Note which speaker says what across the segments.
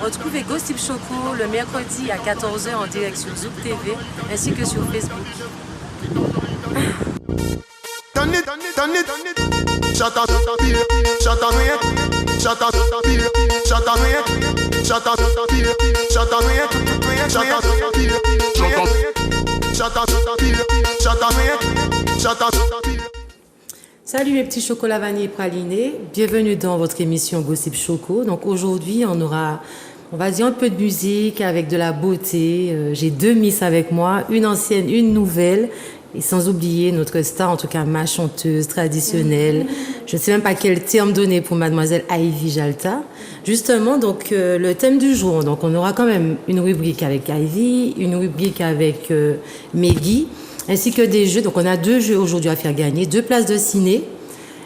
Speaker 1: Retrouvez Gossip Choco le mercredi à 14 heures en direct sur Zouk TV ainsi que sur Facebook. Salut mes petits chocolats vanille pralinés, bienvenue dans votre émission Gossip Choco. Donc aujourd'hui on va dire un peu de musique avec de la beauté. J'ai deux miss avec moi, une ancienne, une nouvelle. Et sans oublier notre star, en tout cas ma chanteuse traditionnelle. Je ne sais même pas quel terme donner pour mademoiselle Ivy Jalta. Justement, donc le thème du jour. Donc on aura quand même une rubrique avec Ivy, une rubrique avec Meggy, ainsi que des jeux. Donc on a deux jeux aujourd'hui à faire gagner, 2 places de ciné,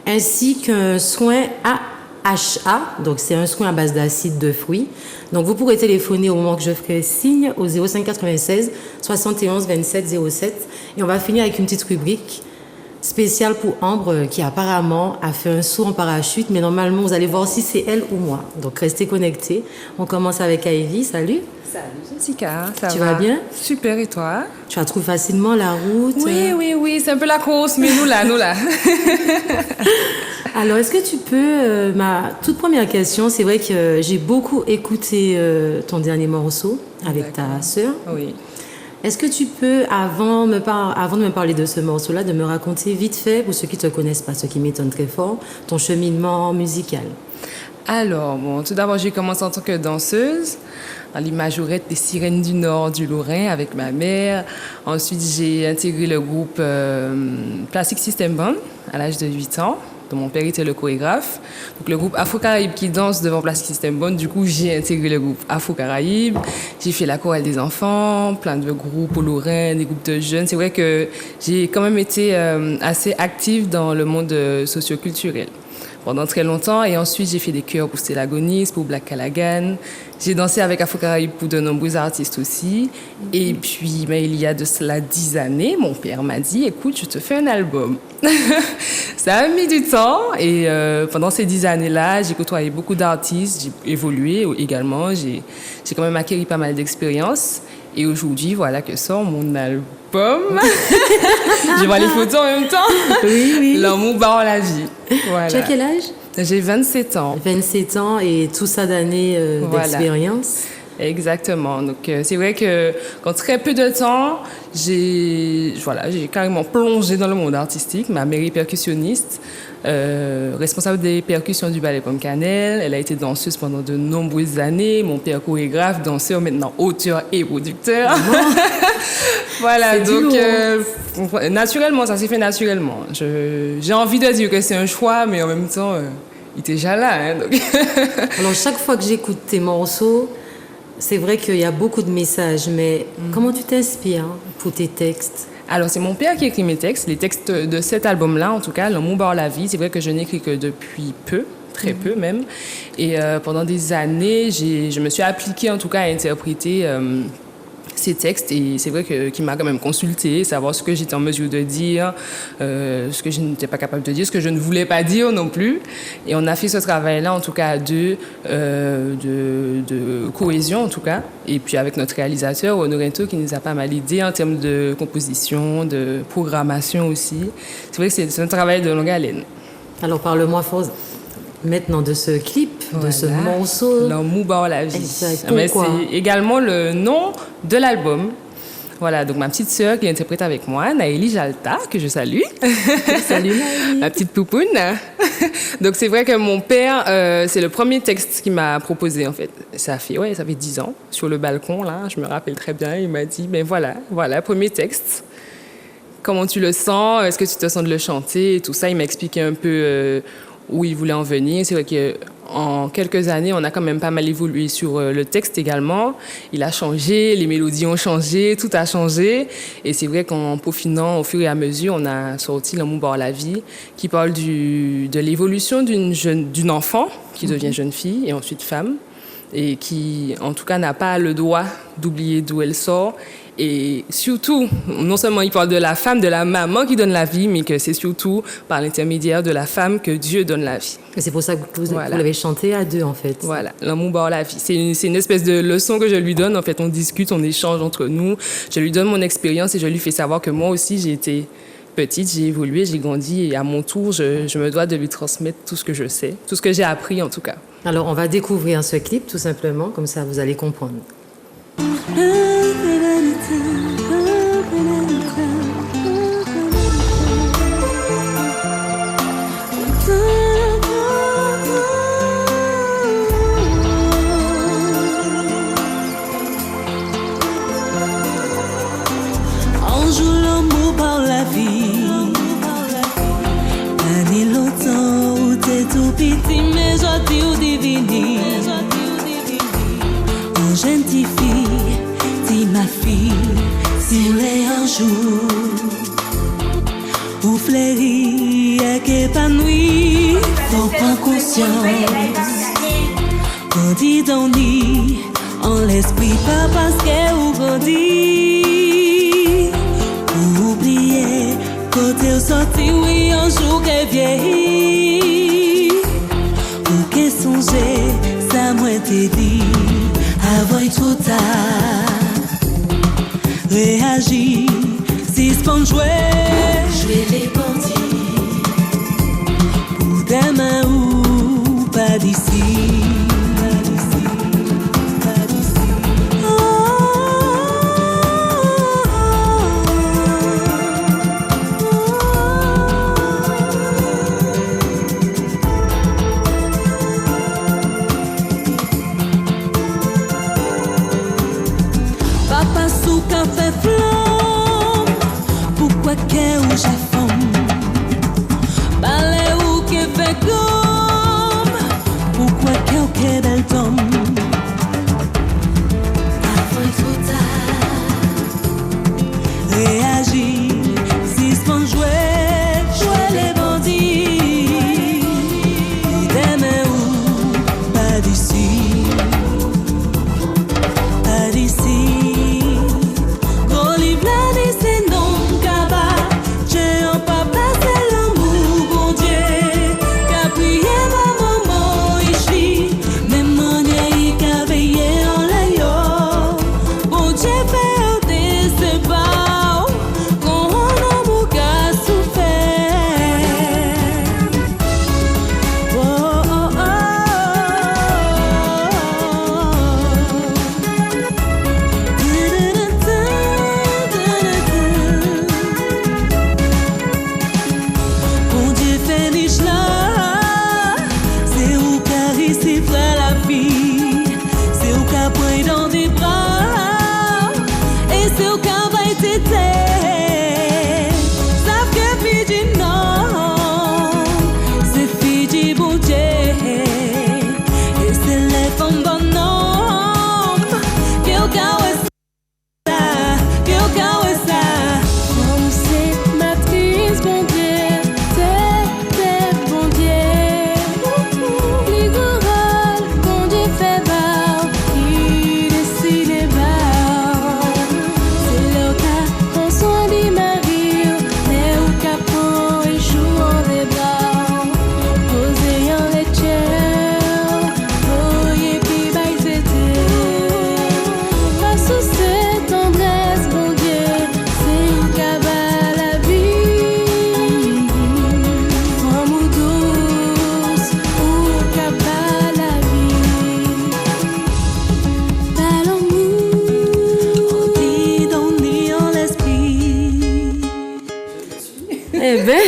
Speaker 1: ainsi qu'un soin AHA. Donc c'est un soin à base d'acide de fruits. Donc vous pourrez téléphoner au moment que je ferai signe au 05 96 71 27 07. Et on va finir avec une petite rubrique spéciale pour Ambre qui apparemment a fait un saut en parachute. Mais normalement, vous allez voir si c'est elle ou moi. Donc restez connectés. On commence avec Ivy. Salut.
Speaker 2: Salut Jessica, ça va?
Speaker 1: Tu vas bien?
Speaker 2: Super, et toi?
Speaker 1: Tu as trouvé facilement la route?
Speaker 2: Oui, c'est un peu la course, mais nous là.
Speaker 1: Alors, est-ce que tu peux... ma toute première question, c'est vrai que j'ai beaucoup écouté ton dernier morceau avec ta sœur.
Speaker 2: Oui.
Speaker 1: Est-ce que tu peux, avant de me parler de ce morceau-là, de me raconter vite fait, pour ceux qui ne te connaissent pas, ce qui m'étonne très fort, ton cheminement musical?
Speaker 2: Alors, tout d'abord, j'ai commencé en tant que danseuse dans les majorettes des Sirènes du Nord du Lorrain avec ma mère. Ensuite, j'ai intégré le groupe Plastic System Band à l'âge de 8 ans. Donc, mon père était le chorégraphe. Donc, le groupe Afro-Caraïbes qui danse devant Plastic System Band. Du coup, j'ai intégré le groupe Afro-Caraïbes. J'ai fait la chorale des enfants, plein de groupes au Lorrain, des groupes de jeunes. C'est vrai que j'ai quand même été assez active dans le monde socio-culturel pendant très longtemps. Et ensuite, j'ai fait des chœurs pour Stella Gonis, pour Black Callaghan. J'ai dansé avec Afro-Caraïbes pour de nombreux artistes aussi. Et puis, il y a de cela 10 années, mon père m'a dit, écoute, je te fais un album. Ça a mis du temps. Et pendant ces 10 années-là, j'ai côtoyé beaucoup d'artistes. J'ai évolué également. J'ai quand même acquis pas mal d'expérience. Et aujourd'hui, voilà que sort mon album. Je vois les photos en même temps.
Speaker 1: Oui.
Speaker 2: L'amour barre la vie. Voilà.
Speaker 1: Tu as quel âge?
Speaker 2: J'ai 27 ans.
Speaker 1: 27 ans et tout ça d'années d'expérience.
Speaker 2: Exactement. Donc, c'est vrai que qu'en très peu de temps, j'ai carrément plongé dans le monde artistique. Ma mère est percussionniste, responsable des percussions du ballet Pomme Cannelle. Elle a été danseuse pendant de nombreuses années. Mon père chorégraphe, danseur, maintenant auteur et producteur. Voilà, donc naturellement, ça s'est fait naturellement. J'ai envie de dire que c'est un choix, mais en même temps, il était déjà là. Hein, donc.
Speaker 1: Alors, chaque fois que j'écoute tes morceaux, c'est vrai qu'il y a beaucoup de messages, mais comment tu t'inspires pour tes textes?
Speaker 2: Alors, c'est mon père qui écrit mes textes, les textes de cet album-là, en tout cas, L'amour barre la vie. C'est vrai que je n'écris que depuis peu, très peu même. Et pendant des années, je me suis appliquée, en tout cas, à interpréter ces textes. Et c'est vrai qu'il m'a quand même consulté, savoir ce que j'étais en mesure de dire, ce que je n'étais pas capable de dire, ce que je ne voulais pas dire non plus. Et on a fait ce travail-là, en tout cas, de cohésion, en tout cas. Et puis avec notre réalisateur, Honorinto, qui nous a pas mal aidé en termes de composition, de programmation aussi. C'est vrai que c'est un travail de longue haleine.
Speaker 1: Alors, parle-moi maintenant de ce clip, de ce morceau.
Speaker 2: L'amour barre la vie.
Speaker 1: Exact.
Speaker 2: Mais c'est également le nom de l'album. Voilà, donc ma petite sœur qui interprète avec moi, Naëli Jalta, que je salue.
Speaker 1: Salut Naëli.
Speaker 2: Ma petite poupoune. Donc c'est vrai que mon père, c'est le premier texte qu'il m'a proposé en fait. Ça fait 10 ans, sur le balcon là, je me rappelle très bien, il m'a dit, ben voilà, premier texte. Comment tu le sens? Est-ce que tu te sens de le chanter? Et tout ça, il m'a expliqué un peu où il voulait en venir. C'est vrai qu'en quelques années, on a quand même pas mal évolué sur le texte également. Il a changé, les mélodies ont changé, tout a changé. Et c'est vrai qu'en peaufinant au fur et à mesure, on a sorti L'amour barre la vie, qui parle de l'évolution d'une enfant qui devient jeune fille et ensuite femme, et qui, en tout cas, n'a pas le droit d'oublier d'où elle sort Et surtout, non seulement il parle de la femme, de la maman qui donne la vie, mais que c'est surtout par l'intermédiaire de la femme que Dieu donne la vie.
Speaker 1: Et c'est pour ça que vous l'avez chanté à deux, en fait.
Speaker 2: Voilà, l'amour barre la vie. C'est une espèce de leçon que je lui donne. En fait, on discute, on échange entre nous. Je lui donne mon expérience et je lui fais savoir que moi aussi, j'ai été petite, j'ai évolué, j'ai grandi. Et à mon tour, je me dois de lui transmettre tout ce que je sais, tout ce que j'ai appris en tout cas.
Speaker 1: Alors, on va découvrir ce clip, tout simplement. Comme ça, vous allez comprendre.
Speaker 3: On joue l'amour par la vie. L'année longtemps où t'es tout petit, mais aujourd'hui ou divini. En jeune fille, dis ma fille, si vous voulez un jour, ou fleurir et épanoui, faut prendre conscience. Grandis dans le nid, en l'esprit, pas parce que vous grandis. Ou oublier, côté au sorti, oui, un jour qu'elle vieillit. Ou qu'elle songeait, ça m'a été dit, avant trop tard. Réagis, si ce qu'on jouait, jouer les bandits. Pour demain ou pas d'ici. Papa sous café flamme, pourquoi qu'est où j'affomme? Balai où qu'est fait gomme, pourquoi qu'est belle tombe? Avant trop tard, réagis, si ce qu'on jouait, jouer les bandits. Demain ou pas d'ici, pas d'ici.
Speaker 1: Eh ben,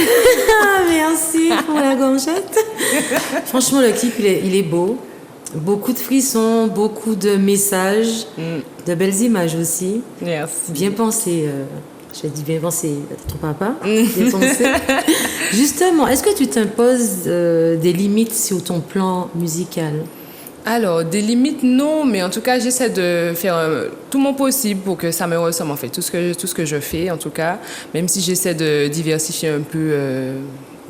Speaker 1: merci pour la gorgette. Franchement, le clip, il est beau. Beaucoup de frissons, beaucoup de messages, de belles images aussi.
Speaker 2: Merci.
Speaker 1: Bien pensé. J'ai dit bien pensé à ton papa. Bien pensé. Justement, est-ce que tu t'imposes des limites sur ton plan musical?
Speaker 2: Alors, des limites, non, mais en tout cas, j'essaie de faire tout mon possible pour que ça me ressemble, en fait. Tout ce que je fais, en tout cas, même si j'essaie de diversifier un peu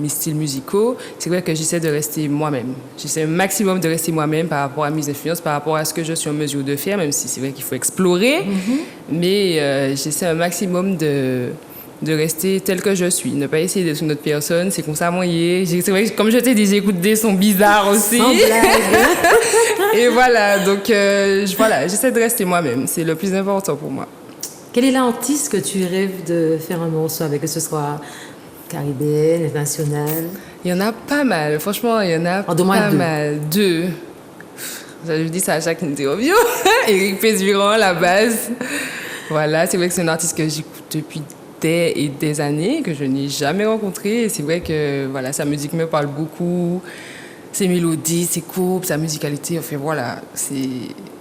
Speaker 2: mes styles musicaux, c'est vrai que j'essaie de rester moi-même. J'essaie un maximum de rester moi-même par rapport à mes influences, par rapport à ce que je suis en mesure de faire, même si c'est vrai qu'il faut explorer. Mais j'essaie un maximum de rester tel que je suis, ne pas essayer d'être une autre personne, c'est comme ça moyen. C'est vrai que, comme je t'ai dit, j'écoute des sons bizarres aussi.
Speaker 1: Sans blague.
Speaker 2: Et voilà, donc j'essaie de rester moi-même, c'est le plus important pour moi.
Speaker 1: Quel est l'artiste que tu rêves de faire un morceau avec, que ce soit caribéenne, nationale?
Speaker 2: Il y en a pas mal, franchement, il y en a
Speaker 1: Donne-moi
Speaker 2: pas
Speaker 1: deux.
Speaker 2: mal. Deux. Je dis ça à chaque interview. Éric Pézurand, la base. Voilà, c'est vrai que c'est un artiste que j'écoute depuis des années, que je n'ai jamais rencontré. Et c'est vrai que voilà, sa musique me parle beaucoup. Ses mélodies, ses courbes, sa musicalité, enfin voilà, c'est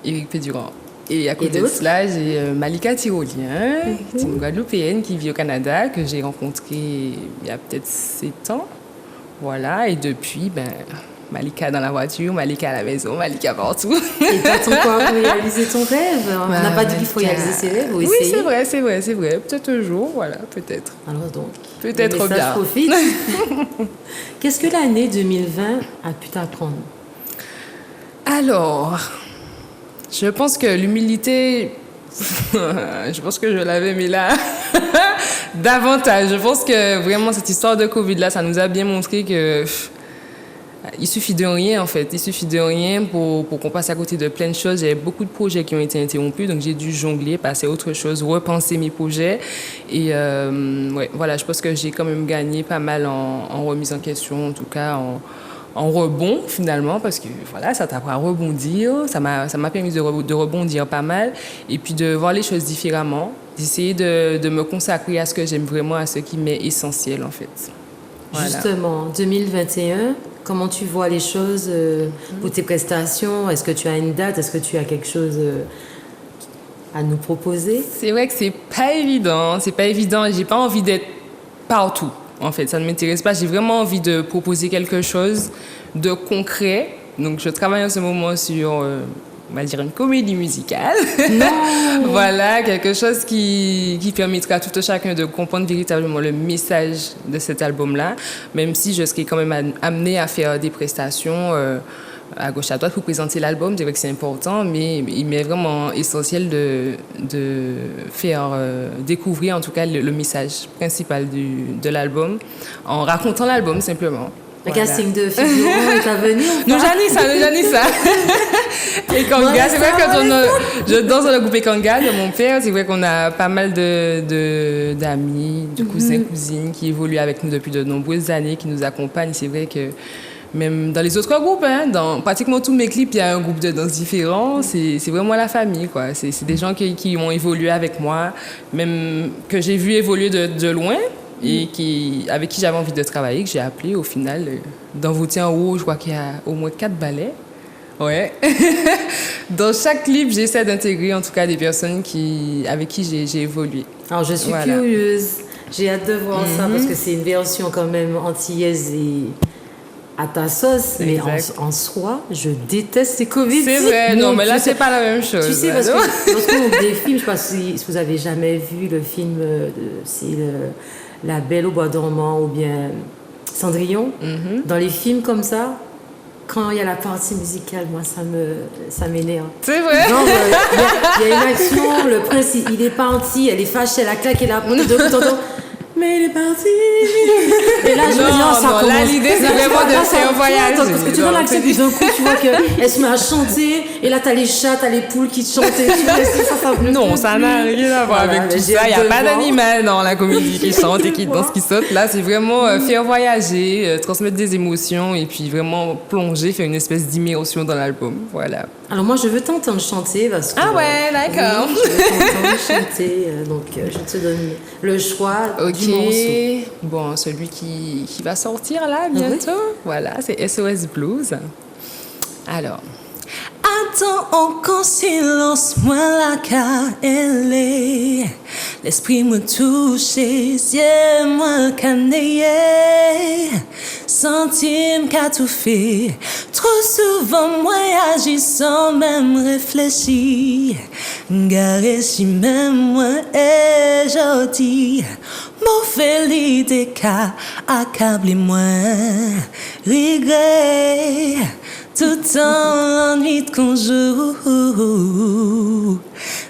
Speaker 2: Éric Pézurand. Et à côté de cela, j'ai Malika Tyrolien, c'est une Guadeloupéenne qui vit au Canada, que j'ai rencontrée il y a peut-être 7 ans. Voilà, et depuis, Malika dans la voiture, Malika à la maison, Malika partout.
Speaker 1: Et t'attends quoi pour réaliser ton rêve? On n'a pas dit qu'il faut réaliser ses rêves, ou
Speaker 2: oui,
Speaker 1: essayer.
Speaker 2: c'est vrai. Peut-être un jour, voilà, peut-être.
Speaker 1: Alors donc,
Speaker 2: peut-être
Speaker 1: le message
Speaker 2: bien.
Speaker 1: profite. Qu'est-ce que l'année 2020 a pu t'apprendre?
Speaker 2: Alors, je pense que l'humilité, je pense que je l'avais mis là davantage. Je pense que vraiment cette histoire de Covid-là, ça nous a bien montré que il suffit de rien en fait. Il suffit de rien pour qu'on passe à côté de plein de choses. J'ai beaucoup de projets qui ont été interrompus, donc j'ai dû jongler, passer à autre chose, repenser mes projets. Et voilà, je pense que j'ai quand même gagné pas mal en remise en question, en tout cas en rebond finalement, parce que voilà, ça t'apprend à rebondir, ça m'a permis de rebondir pas mal, et puis de voir les choses différemment, d'essayer de me consacrer à ce que j'aime vraiment, à ce qui m'est essentiel en fait. Voilà.
Speaker 1: Justement, 2021, comment tu vois les choses pour tes prestations? Est-ce que tu as une date? Est-ce que tu as quelque chose à nous proposer?
Speaker 2: C'est vrai que c'est pas évident, j'ai pas envie d'être partout. En fait, ça ne m'intéresse pas. J'ai vraiment envie de proposer quelque chose de concret. Donc, je travaille en ce moment sur, on va dire, une comédie musicale.
Speaker 1: Non.
Speaker 2: Voilà, quelque chose qui permettra à tout un chacun de comprendre véritablement le message de cet album-là, même si je serai quand même amenée à faire des prestations à gauche à droite pour présenter l'album. Je dirais que c'est important, mais il m'est vraiment essentiel de faire découvrir en tout cas le message principal de l'album en racontant l'album simplement.
Speaker 1: Le
Speaker 2: Voilà.
Speaker 1: casting de figurants est à venir?
Speaker 2: Nous j'en ai ça. Et Kanga, c'est vrai que je danse dans le groupe Kanga de mon père. C'est vrai qu'on a pas mal d'amis, de cousins, cousines qui évoluent avec nous depuis de nombreuses années, qui nous accompagnent. C'est vrai que même dans les autres groupes, dans pratiquement tous mes clips, il y a un groupe de danse différent. C'est vraiment la famille, quoi. C'est des gens qui ont évolué avec moi, même que j'ai vu évoluer de loin et avec qui j'avais envie de travailler, que j'ai appelé au final. Dans Vautier en haut, je crois qu'il y a au moins 4 ballets. Ouais. Dans chaque clip, j'essaie d'intégrer en tout cas des personnes avec qui j'ai évolué.
Speaker 1: Alors, je suis curieuse. J'ai hâte de voir ça parce que c'est une version quand même antillaise et à ta sauce. Mais en soi, je déteste ces Covid.
Speaker 2: C'est vrai, non, mais là, c'est pas la même chose.
Speaker 1: Tu sais, parce que lorsqu'on ouvre des films, je ne sais pas si vous avez jamais vu le film, La Belle au bois dormant ou bien Cendrillon. Dans les films comme ça, quand il y a la partie musicale, moi, ça m'énerve.
Speaker 2: C'est vrai.
Speaker 1: Genre, il y a une action, le prince, il est parti, elle est fâchée, elle a claqué la porte, mais il est parti. Et là, je me dis, ça commence.
Speaker 2: Là, l'idée, c'est vraiment de faire un voyage.
Speaker 1: Parce que tu dans l'action, puis d'un coup, tu vois qu'elle se met à chanter, et là, t'as les chats, t'as les poules qui te chantent, et tu vois,
Speaker 2: non, ça n'a rien à voir avec tout ça. Il n'y a pas d'animal dans la comédie qui chante et qui danse, qui saute. Là, c'est vraiment faire voyager, transmettre des émotions, et puis vraiment plonger, faire une espèce d'immersion dans l'album. Voilà.
Speaker 1: Alors moi, je veux t'entendre chanter parce que...
Speaker 2: Ah ouais, d'accord.
Speaker 1: Oui, je veux t'entendre chanter, donc je te donne le choix du morceau.
Speaker 2: Bon, celui qui va sortir là bientôt, voilà, c'est SOS Blues. Alors...
Speaker 3: Attends encore silence, moi la car elle est. L'esprit me touche, yeux moi canayé. Sentime qu'a tout fait. Trop souvent moi agis sans même réfléchir. Garé si même moi et j'oti. Bon mauvais l'idée qu'a accablé moi. Regret, tout en ennui de conjour.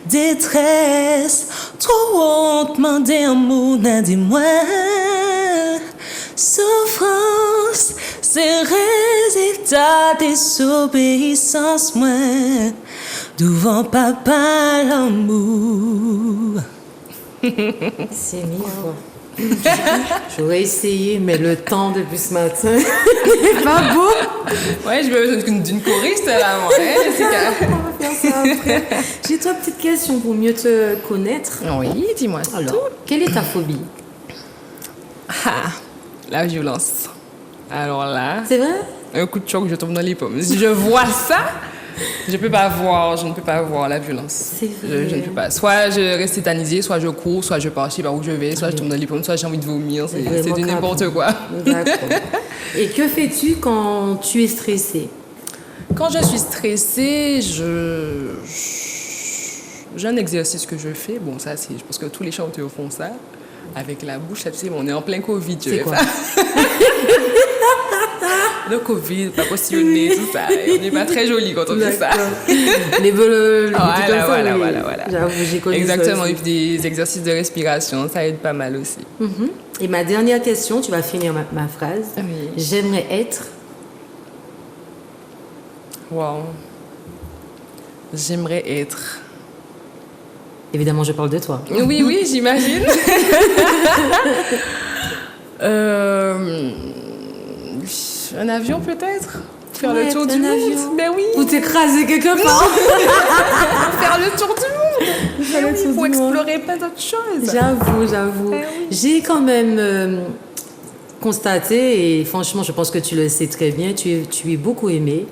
Speaker 3: Détresse, trop honte, demander un mot, n'a dit moi. Souffrance, c'est résultat désobéissance, moi. Devant papa l'amour.
Speaker 1: C'est mille fois. J'aurais essayé, mais le temps depuis ce matin n'est pas beau.
Speaker 2: Ouais, j'ai besoin d'une choriste là, moi. Hein, Jessica.
Speaker 1: On va faire ça après. J'ai trois petites questions pour mieux te connaître.
Speaker 2: Oui, dis-moi.
Speaker 1: Alors, quelle est ta phobie?
Speaker 2: Ah, la violence. Alors là,
Speaker 1: C'est vrai?
Speaker 2: un coup de choc, je tombe dans les pommes. Si je vois ça, je ne peux pas voir la violence.
Speaker 1: C'est vrai.
Speaker 2: Je ne peux pas. Soit je reste tétanisée, soit je cours, soit je pars, je sais pas où je vais, soit je tombe dans les pommes, soit j'ai envie de vomir. C'est
Speaker 1: Vraiment
Speaker 2: du n'importe quoi.
Speaker 1: D'accord. Et que fais-tu quand tu es stressée?
Speaker 2: Quand je suis stressée, j'ai un exercice que je fais. Bon, ça, je pense que tous les chanteurs font ça. Avec la bouche, tu sais, on est en plein Covid.
Speaker 1: C'est quoi?
Speaker 2: Le Covid, pas postillonné, tout ça. Et on n'est pas très joli quand on fait ça.
Speaker 1: Les voleurs,
Speaker 2: Voilà.
Speaker 1: J'avoue, j'ai connu
Speaker 2: Exactement.
Speaker 1: ça
Speaker 2: Et
Speaker 1: aussi.
Speaker 2: puis des exercices de respiration, ça aide pas mal aussi.
Speaker 1: Et ma dernière question, tu vas finir ma phrase.
Speaker 2: Oui.
Speaker 1: J'aimerais être...
Speaker 2: Wow. J'aimerais être...
Speaker 1: Évidemment, je parle de toi.
Speaker 2: Oui, j'imagine. Un avion peut-être? Faire
Speaker 1: Ouais,
Speaker 2: le tour
Speaker 1: un
Speaker 2: du monde?
Speaker 1: avion.
Speaker 2: Ben oui.
Speaker 1: Ou t'écraser quelque part.
Speaker 2: Faire le tour du monde.
Speaker 1: Faire le
Speaker 2: Ben oui,
Speaker 1: tour
Speaker 2: pour
Speaker 1: du monde.
Speaker 2: explorer plein d'autres choses.
Speaker 1: J'avoue.
Speaker 2: Eh oui.
Speaker 1: J'ai quand même constaté, et franchement, je pense que tu le sais très bien, tu es beaucoup aimé.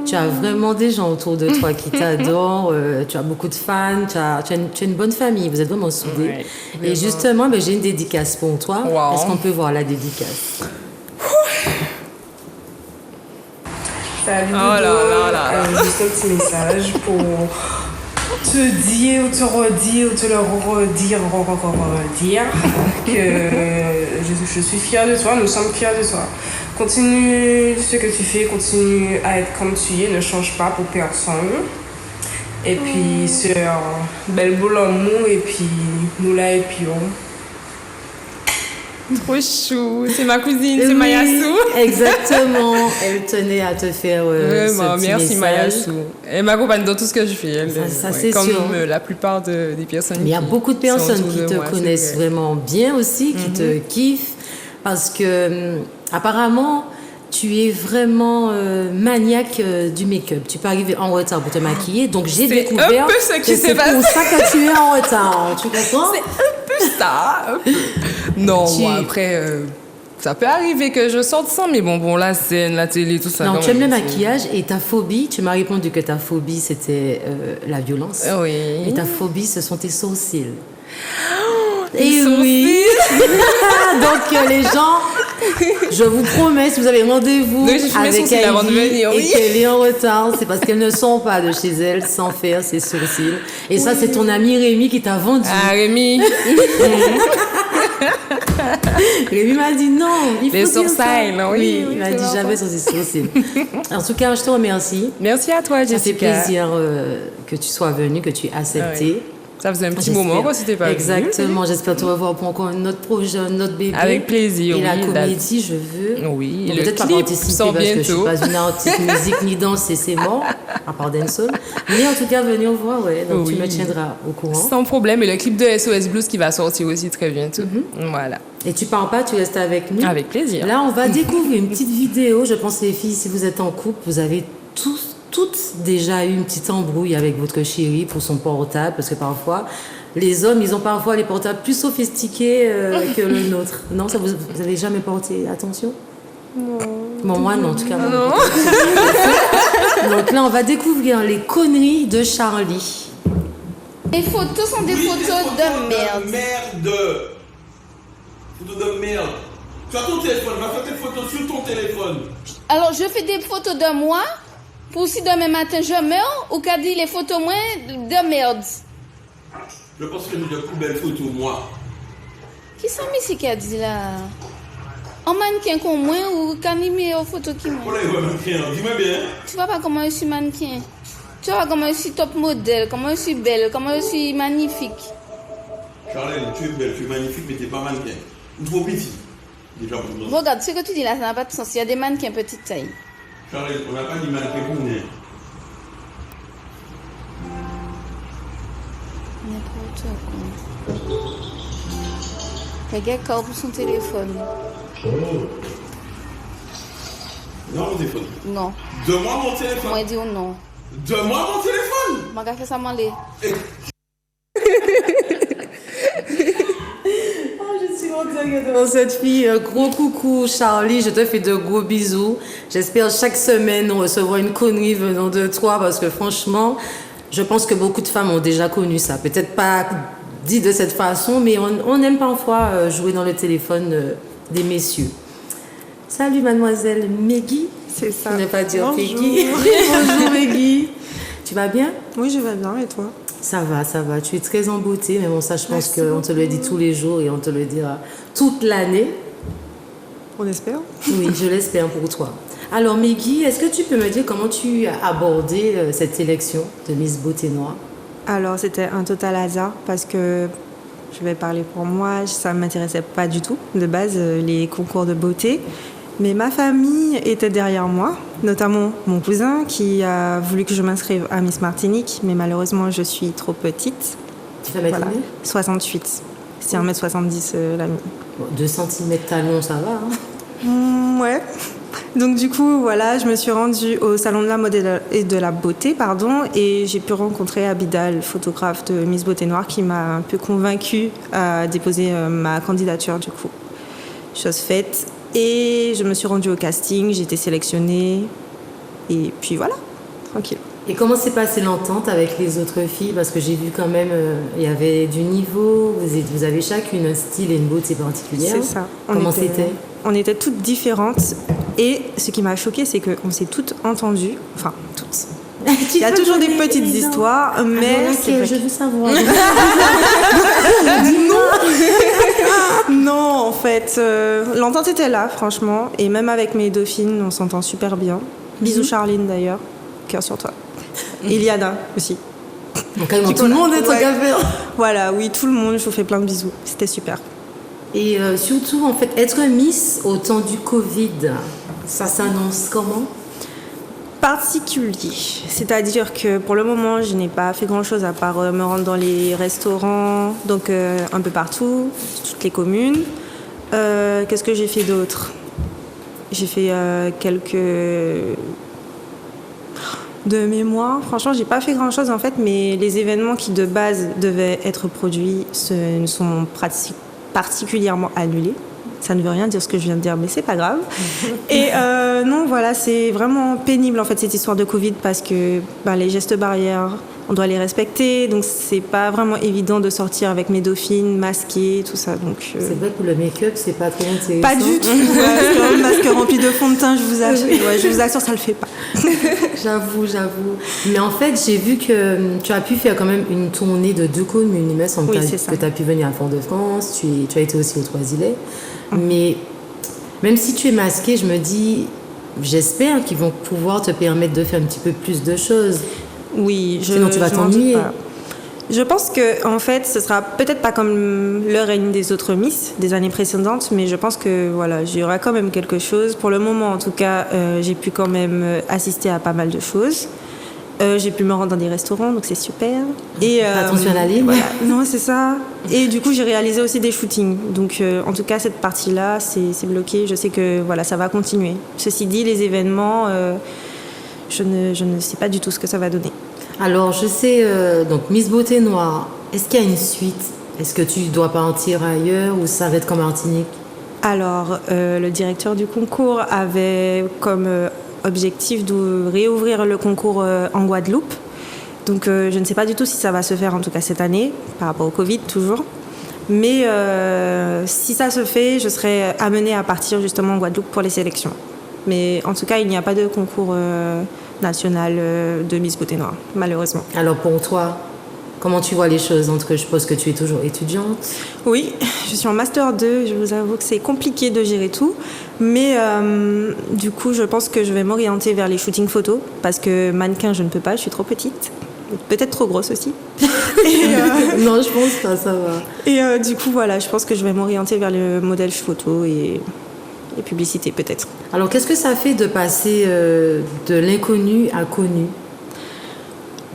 Speaker 1: Tu as vraiment des gens autour de toi qui t'adorent, tu as beaucoup de fans, tu as une bonne famille, vous êtes vraiment soudés.
Speaker 2: Ouais,
Speaker 1: Et
Speaker 2: vraiment.
Speaker 1: justement, j'ai une dédicace pour toi.
Speaker 2: Wow.
Speaker 1: Est-ce qu'on peut voir la dédicace?
Speaker 4: Salut
Speaker 2: Oh là
Speaker 4: Dodo.
Speaker 2: là là là.
Speaker 4: Juste un petit message pour te dire ou te redire ou te le redire que je suis fière de toi, nous sommes fiers de toi. Continue ce que tu fais, continue à être comme tu es, ne change pas pour personne. Et puis sur belle boule amour et puis nous là et puis on.
Speaker 2: Trop chou. C'est ma cousine, c'est
Speaker 1: Oui,
Speaker 2: Mayassou.
Speaker 1: Exactement. Elle tenait à te faire
Speaker 2: Vraiment,
Speaker 1: ce petit
Speaker 2: merci
Speaker 1: message.
Speaker 2: Mayassou. Elle m'accompagne dans tout ce que je fais.
Speaker 1: Ça, c'est
Speaker 2: comme
Speaker 1: sûr.
Speaker 2: La plupart des personnes.
Speaker 1: Mais il y a
Speaker 2: qui
Speaker 1: beaucoup de
Speaker 2: sont
Speaker 1: personnes
Speaker 2: autour
Speaker 1: qui
Speaker 2: de
Speaker 1: te
Speaker 2: moi, c'est
Speaker 1: connaissent
Speaker 2: vrai.
Speaker 1: vraiment bien aussi, qui te kiffent, parce que apparemment, tu es vraiment maniaque du make-up. Tu peux arriver en retard pour te maquiller, donc j'ai
Speaker 2: C'est
Speaker 1: découvert
Speaker 2: un peu ce qui
Speaker 1: que
Speaker 2: s'est
Speaker 1: c'est
Speaker 2: passé.
Speaker 1: pour ça que tu es en retard. Tu comprends?
Speaker 2: Ça, un peu. Non,
Speaker 1: Tu-
Speaker 2: bon, après, ça peut arriver que je sorte sans, mais bon, la scène, la télé, tout ça.
Speaker 1: Non,
Speaker 2: quand
Speaker 1: tu aimes le
Speaker 2: même,
Speaker 1: maquillage et ta phobie, tu m'as répondu que ta phobie c'était la violence.
Speaker 2: c'est- Oui.
Speaker 1: Et ta phobie, ce sont tes sourcils.
Speaker 2: Les
Speaker 1: Et oui. Donc les gens, je vous promets, si vous avez rendez-vous
Speaker 2: Donc, je suis mes
Speaker 1: avec
Speaker 2: sourcils avant de
Speaker 1: Heidi
Speaker 2: venir,
Speaker 1: et
Speaker 2: oui.
Speaker 1: qu'elle est en retard, c'est parce qu'elles ne sont pas de chez elle sans faire ses sourcils. Et ça, c'est ton ami Rémi qui t'a vendu.
Speaker 2: Ah, Rémi.
Speaker 1: Rémi m'a dit non, il faut
Speaker 2: Les
Speaker 1: dire ça.
Speaker 2: sourcils, non, oui,
Speaker 1: il m'a
Speaker 2: c'est
Speaker 1: dit
Speaker 2: marrant.
Speaker 1: jamais sur ses sourcils. En tout cas, je te remercie.
Speaker 2: Merci à toi,
Speaker 1: Ça fait
Speaker 2: Jessica.
Speaker 1: plaisir que tu sois venue, que tu aies accepté.
Speaker 2: Ça faisait un petit
Speaker 1: J'espère.
Speaker 2: moment qu'on s'était pas vu.
Speaker 1: Exactement, j'espère te revoir pour encore notre projet, notre bébé.
Speaker 2: Avec plaisir,
Speaker 1: Et la
Speaker 2: oui,
Speaker 1: comédie, je veux.
Speaker 2: Oui,
Speaker 1: Bon,
Speaker 2: le
Speaker 1: peut-être pas
Speaker 2: clip
Speaker 1: participer
Speaker 2: sort
Speaker 1: parce que je suis
Speaker 2: bientôt.
Speaker 1: pas une artiste musique ni danse et c'est mort, à part dancehall. Mais en tout cas, venir voir, ouais. Donc tu
Speaker 2: Oui.
Speaker 1: me tiendras au courant.
Speaker 2: Sans problème. Et le clip de SOS Blues qui va sortir aussi très bientôt. Voilà.
Speaker 1: Et tu pars pas, tu restes avec nous.
Speaker 2: Avec plaisir.
Speaker 1: Là, on va découvrir une petite vidéo. Je pense, les filles, si vous êtes en couple, vous avez toutes déjà eu une petite embrouille avec votre chéri pour son portable, parce que parfois, les hommes, ils ont parfois les portables plus sophistiqués que le nôtre. Non, ça vous avez jamais porté attention? Non. Bon, moi, non, en tout cas. moi, non. Donc là, on va découvrir les conneries de Charlie.
Speaker 5: Les photos sont des photos de merde.
Speaker 6: Merde. Photos de merde. Tu as ton téléphone, va faire tes photos sur ton téléphone.
Speaker 5: Alors, je fais des photos de moi pour si demain matin je meurs ou qu'a dit les photos moins de merde.
Speaker 6: Je pense que j'ai de plus belles photos, moi.
Speaker 5: Qui sont ici qui a dit là? Un mannequin comme moi ou quand il met aux photos qui moi?
Speaker 6: Pour les mannequins, dis-moi bien.
Speaker 5: Tu vois pas comment je suis mannequin? Tu vois comment je suis top modèle, comment je suis belle, comment je suis magnifique.
Speaker 6: Charlène, tu es belle, tu es magnifique, mais tu n'es pas mannequin. Ou trop petit. Déjà, pour nous.
Speaker 5: Regarde, ce que tu dis là, ça n'a pas de sens. Il y a des mannequins petite taille.
Speaker 6: Charlène, on n'a pas dit mannequin pour nous.
Speaker 5: N'importe quoi. Regarde quand pour son téléphone.
Speaker 6: Non, mon téléphone.
Speaker 5: Non.
Speaker 6: Donne-moi mon téléphone.
Speaker 5: Moi, je dis non.
Speaker 6: Donne-moi mon téléphone.
Speaker 5: Je vais faire ça m'aller.
Speaker 1: Je suis contente devant cette fille. Un gros coucou, Charlie. Je te fais de gros bisous. J'espère chaque semaine on recevra une connerie venant de toi parce que franchement, je pense que beaucoup de femmes ont déjà connu ça. Peut-être pas dit de cette façon, mais on aime parfois jouer dans le téléphone des messieurs. Salut, mademoiselle Meggy.
Speaker 7: C'est ça.
Speaker 1: Je ne vais pas dire
Speaker 7: Bonjour.
Speaker 1: Peggy. Bonjour, Meggy. Tu vas bien?
Speaker 7: Oui, je vais bien, et toi?
Speaker 1: Ça va, ça va. Tu es très en beauté, mais bon, ça, je pense qu'on te le dit tous les jours et on te le dira toute l'année.
Speaker 7: On espère.
Speaker 1: Oui, je l'espère pour toi. Alors, Meggy, est-ce que tu peux me dire comment tu as abordé cette sélection de Miss Beauté Noire?
Speaker 7: Alors, c'était un total hasard parce que je vais parler pour moi, ça ne m'intéressait pas du tout de base, les concours de beauté. Mais ma famille était derrière moi, notamment mon cousin qui a voulu que je m'inscrive à Miss Martinique, mais malheureusement, je suis trop petite.
Speaker 1: Tu fais mettre
Speaker 7: Voilà,
Speaker 1: combien?
Speaker 7: 68. C'est 1m70 la mienne.
Speaker 1: Bon, 2 cm talon, ça va, hein?
Speaker 7: Ouais. Donc du coup, voilà, je me suis rendue au Salon de la mode et de la beauté, et j'ai pu rencontrer Abidal, photographe de Miss Beauté Noire, qui m'a un peu convaincue à déposer ma candidature, du coup. Chose faite. Et je me suis rendue au casting, j'ai été sélectionnée, et puis voilà, tranquille.
Speaker 1: Et comment s'est passée l'entente avec les autres filles? Parce que j'ai vu quand même, il y avait du niveau, vous avez chacune un style et une beauté particulière.
Speaker 7: C'est ça.
Speaker 1: Comment c'était?
Speaker 7: On était toutes différentes, et ce qui m'a choquée, c'est qu'on s'est toutes entendues, enfin toutes. Il y a toujours des petites histoires, mais c'est vrai
Speaker 1: je veux savoir.
Speaker 7: non, en fait, l'entente était là, franchement. Et même avec mes dauphines, on s'entend super bien. Bisous Charline d'ailleurs, cœur sur toi. Et Iliana aussi.
Speaker 1: Donc, carrément, tout le monde est au café.
Speaker 7: Voilà, oui, tout le monde, je vous fais plein de bisous. C'était super.
Speaker 1: Et surtout, en fait, être Miss au temps du Covid, ça s'annonce comment?
Speaker 7: Particulier. C'est-à-dire que pour le moment, je n'ai pas fait grand-chose à part me rendre dans les restaurants, donc un peu partout, toutes les communes. Qu'est-ce que j'ai fait d'autre? J'ai fait quelques... De mémoire, franchement, j'ai pas fait grand-chose en fait, mais les événements qui de base devaient être produits ne sont particulièrement annulés. Ça ne veut rien dire ce que je viens de dire, mais c'est pas grave. Et non, voilà, c'est vraiment pénible en fait cette histoire de Covid parce que les gestes barrières, on doit les respecter, donc c'est pas vraiment évident de sortir avec mes dauphines masquées, tout ça. Donc
Speaker 1: c'est vrai que pour le make-up, c'est pas très intéressant.
Speaker 7: pas du tout. Un masque rempli de fond de teint, je vous assure, ça le fait pas.
Speaker 1: J'avoue. Mais en fait, j'ai vu que tu as pu faire quand même une tournée de 2 communes. Il me semble
Speaker 7: Oui, c'est ça.
Speaker 1: que tu as pu venir à Fort-de-France, tu as été aussi aux Trois-Îlets. Mais même si tu es masquée, je me dis, j'espère qu'ils vont pouvoir te permettre de faire un petit peu plus de choses.
Speaker 7: Oui,
Speaker 1: sinon tu vas
Speaker 7: m'en
Speaker 1: t'ennuyer.
Speaker 7: doute pas. Je pense que en fait, ce sera peut-être pas comme le règne des autres Miss des années précédentes, mais je pense que voilà, il y aura quand même quelque chose. Pour le moment, en tout cas, j'ai pu quand même assister à pas mal de choses. J'ai pu me rendre dans des restaurants, donc c'est super. Et
Speaker 1: attention à la ligne.
Speaker 7: Voilà. Non, c'est ça. Et du coup, j'ai réalisé aussi des shootings. Donc, en tout cas, cette partie-là, c'est bloqué. Je sais que voilà, ça va continuer. Ceci dit, les événements, je ne sais pas du tout ce que ça va donner.
Speaker 1: Alors, je sais, donc Miss Beauté Noire, est-ce qu'il y a une suite? Est-ce que tu dois partir ailleurs ou ça va être comme Martinique?
Speaker 7: Alors, le directeur du concours avait comme objectif de réouvrir le concours en Guadeloupe. Donc, je ne sais pas du tout si ça va se faire, en tout cas cette année, par rapport au Covid, toujours. Mais si ça se fait, je serai amenée à partir justement en Guadeloupe pour les sélections. Mais en tout cas, il n'y a pas de concours national de Miss Beauté Noire, malheureusement.
Speaker 1: Alors, pour toi, Comment tu vois les choses? Je suppose que tu es toujours étudiante.
Speaker 7: Oui, je suis en Master 2. Je vous avoue que c'est compliqué de gérer tout. Mais du coup, je pense que je vais m'orienter vers les shootings photos parce que mannequin, je ne peux pas, je suis trop petite. Peut-être trop grosse aussi.
Speaker 1: Non, je pense pas, ça va.
Speaker 7: Et du coup, voilà, je pense que je vais m'orienter vers le modèle photo et publicité peut-être.
Speaker 1: Alors, qu'est-ce que ça fait de passer de l'inconnu à connu?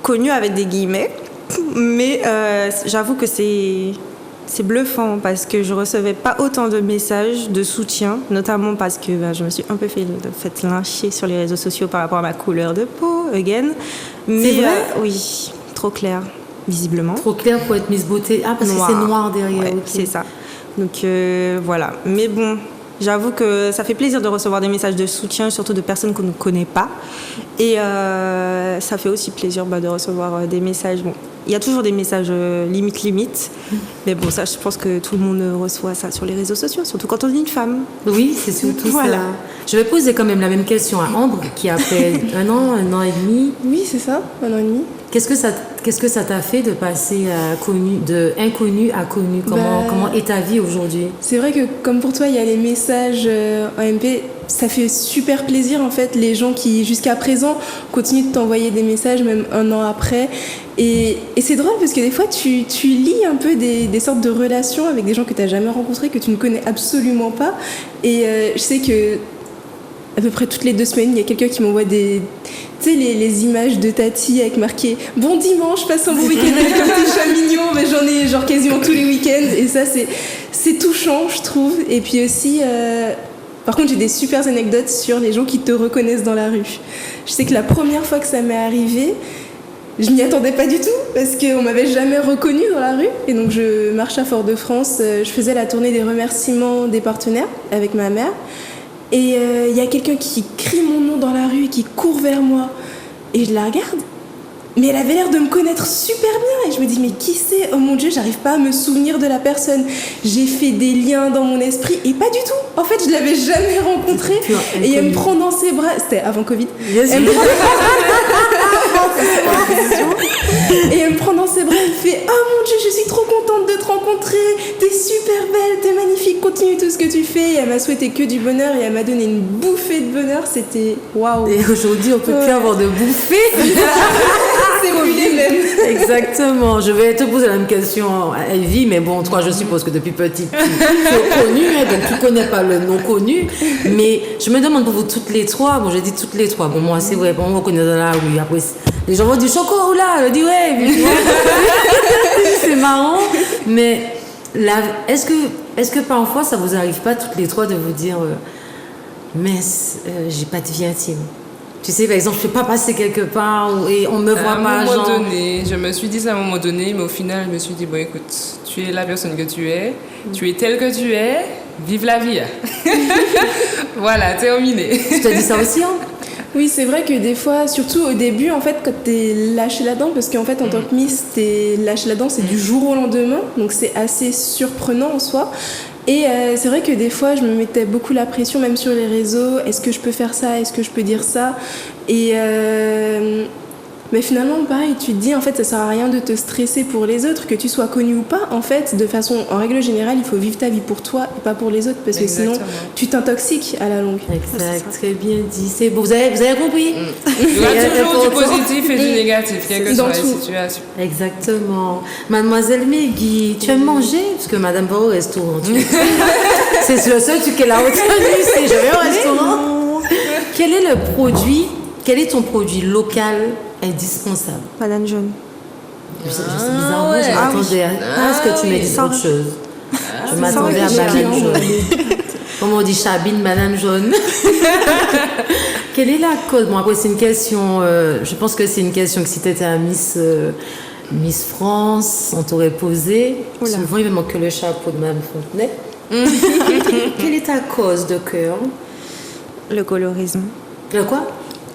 Speaker 7: Connu avec des guillemets, mais j'avoue que c'est bluffant parce que je recevais pas autant de messages de soutien, notamment parce que je me suis un peu fait lyncher sur les réseaux sociaux par rapport à ma couleur de peau, again. Mais
Speaker 1: C'est vrai?
Speaker 7: Oui, trop clair, visiblement.
Speaker 1: Trop clair pour être Miss Beauté. Ah, parce que c'est noir derrière.
Speaker 7: Ouais,
Speaker 1: ok.
Speaker 7: c'est ça. Donc voilà. Mais bon, j'avoue que ça fait plaisir de recevoir des messages de soutien, surtout de personnes qu'on ne connaît pas. Et ça fait aussi plaisir de recevoir des messages. Bon, il y a toujours des messages limite. Mais bon, ça, je pense que tout le monde reçoit ça sur les réseaux sociaux, surtout quand on est une femme.
Speaker 1: Oui, c'est surtout
Speaker 7: Voilà.
Speaker 1: ça. Je vais poser quand même la même question à Ambre, qui a fait un an et demi.
Speaker 8: Oui, c'est ça, 1 an et demi.
Speaker 1: Qu'est-ce que ça t'a fait de passer de inconnu à connu? Comment est ta vie aujourd'hui?
Speaker 8: C'est vrai que comme pour toi, il y a les messages en MP, ça fait super plaisir en fait, les gens qui jusqu'à présent continuent de t'envoyer des messages même 1 an après. Et c'est drôle parce que des fois tu lis un peu des sortes de relations avec des gens que tu n'as jamais rencontrés, que tu ne connais absolument pas. Et je sais que à peu près toutes les 2 semaines, il y a quelqu'un qui m'envoie tu sais, les images de Tati avec marqué « Bon dimanche, passe un bon week-end comme tes chats mignons ». Mais j'en ai genre quasiment tous les week-ends. Et ça, c'est touchant, je trouve. Et puis aussi, par contre, j'ai des super anecdotes sur les gens qui te reconnaissent dans la rue. Je sais que la première fois que ça m'est arrivé, je m'y attendais pas du tout parce qu'on m'avait jamais reconnue dans la rue. Et donc, je marche à Fort-de-France. Je faisais la tournée des remerciements des partenaires avec ma mère. Et il y a quelqu'un qui crie mon nom dans la rue et qui court vers moi. Et je la regarde. Mais elle avait l'air de me connaître super bien. Et je me dis, mais qui c'est? Oh mon Dieu, j'arrive pas à me souvenir de la personne. J'ai fait des liens dans mon esprit. Et pas du tout. En fait, je l'avais jamais rencontrée. Et elle me prend dans ses bras. C'était avant Covid.
Speaker 1: Yes,
Speaker 8: Elle me prend... Et elle me prend dans ses bras, elle me fait « Oh mon Dieu, je suis trop contente de te rencontrer, t'es super belle, t'es magnifique, continue tout ce que tu fais. » Et elle m'a souhaité que du bonheur et elle m'a donné une bouffée de bonheur, c'était waouh.
Speaker 1: Et aujourd'hui, on peut plus avoir de bouffée.
Speaker 8: C'est plus les mêmes.
Speaker 1: Exactement. Je vais te poser la même question à Evie, mais bon, toi, je suppose que depuis petite, tu es connue, hein, donc tu connais pas le non connu. Mais je me demande pour vous toutes les trois, bon, j'ai dit toutes les trois, bon, moi, c'est vrai, bon, on me reconnaît dans la rue, après, les gens vont dire Choco, là, je dis ouais, mais c'est marrant. Mais est-ce que parfois, ça vous arrive pas toutes les trois de vous dire, mince, j'ai pas de vie intime? Tu sais, par exemple, je ne peux pas passer quelque part et on me voit pas.
Speaker 2: À un moment donné, je me suis dit ça à un moment donné, mais au final, je me suis dit, bon, écoute, tu es la personne que tu es telle que tu es, vive la vie. Voilà, terminé.
Speaker 1: Tu t'as dit ça aussi, hein?
Speaker 8: Oui, c'est vrai que des fois, surtout au début, en fait, quand t'es lâché là-dedans, parce qu'en fait, en tant que Miss, t'es lâché là-dedans, c'est du jour au lendemain, donc c'est assez surprenant en soi. Et c'est vrai que des fois, je me mettais beaucoup la pression, même sur les réseaux. Est-ce que je peux faire ça? Est-ce que je peux dire ça? Et mais finalement, pareil, tu te dis, en fait, ça sert à rien de te stresser pour les autres, que tu sois connu ou pas. En fait, de façon, en règle générale, il faut vivre ta vie pour toi et pas pour les autres, parce que sinon, tu t'intoxiques à la longue.
Speaker 1: Exact, très bien dit. C'est bon, vous avez compris?
Speaker 2: Il y a toujours du positif et du négatif, quelle que soit la situation.
Speaker 1: Exactement. Mademoiselle Megui, tu aimes manger? Parce que Madame va au restaurant. C'est le seul truc qu'elle a retenu, c'est je vais au restaurant. Quel est ton produit local indispensable?
Speaker 7: Banane jaune.
Speaker 1: C'est bizarre, moi, je m'attendais à ce que tu me dises autre chose. Je m'attendais à banane jaune. Comme on dit chabine, banane jaune. Quelle est la cause? Bon, après, c'est une question, je pense que c'est une question que si tu étais à Miss France, on t'aurait posé. Souvent, il me manque que le chapeau de Mme Fontenay. Quelle est ta cause de cœur?
Speaker 7: Le colorisme.
Speaker 1: Le quoi?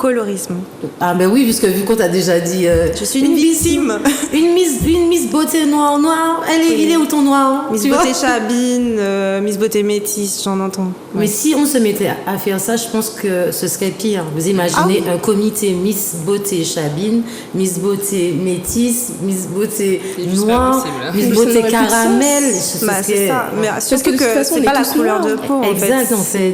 Speaker 7: colorisme.
Speaker 1: Ah ben oui, puisque vu qu'on t'a déjà dit...
Speaker 7: Je suis une victime.
Speaker 1: Une Miss Beauté noire. Il est où ton noir?
Speaker 7: Miss
Speaker 1: tu vois?
Speaker 7: Beauté Chabine, Miss Beauté Métisse, j'en entends.
Speaker 1: Mais si on se mettait à faire ça, je pense que ce serait pire. Vous imaginez un comité Miss Beauté Chabine, Miss Beauté Métisse, Miss Beauté
Speaker 2: C'est juste pas
Speaker 1: noire,
Speaker 2: possible, hein.
Speaker 1: Miss
Speaker 8: Mais
Speaker 1: Beauté
Speaker 8: ça n'aurait plus de
Speaker 1: caramel.
Speaker 8: sens.
Speaker 7: Bah, c'est ça. Mais surtout
Speaker 8: que de toute
Speaker 7: que
Speaker 8: façon,
Speaker 7: c'est
Speaker 8: on
Speaker 7: pas
Speaker 8: est
Speaker 7: la
Speaker 8: tous
Speaker 7: couleur de
Speaker 8: noirs.
Speaker 7: peau, en fait.
Speaker 1: Exact, en fait.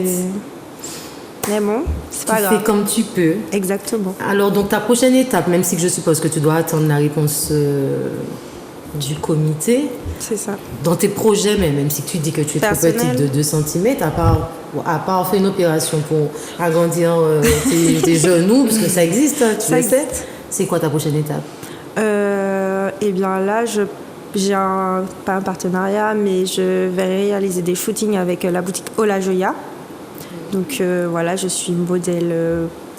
Speaker 7: Mais bon, c'est pas
Speaker 1: Tu fais
Speaker 7: grave.
Speaker 1: comme tu peux.
Speaker 7: Exactement.
Speaker 1: Alors, donc, ta prochaine étape, même si je suppose que tu dois attendre la réponse du comité,
Speaker 7: C'est ça.
Speaker 1: dans tes projets, même si tu dis que tu es trop
Speaker 7: Personnel.
Speaker 1: petite de 2 cm, à part faire une opération pour agrandir tes genoux, parce que ça existe, hein, tu
Speaker 7: Ça
Speaker 1: le sais.
Speaker 7: existe.
Speaker 1: C'est quoi ta prochaine étape?
Speaker 7: Eh bien là, j'ai pas un partenariat, mais je vais réaliser des shootings avec la boutique Ola Joya. Donc voilà, je suis modèle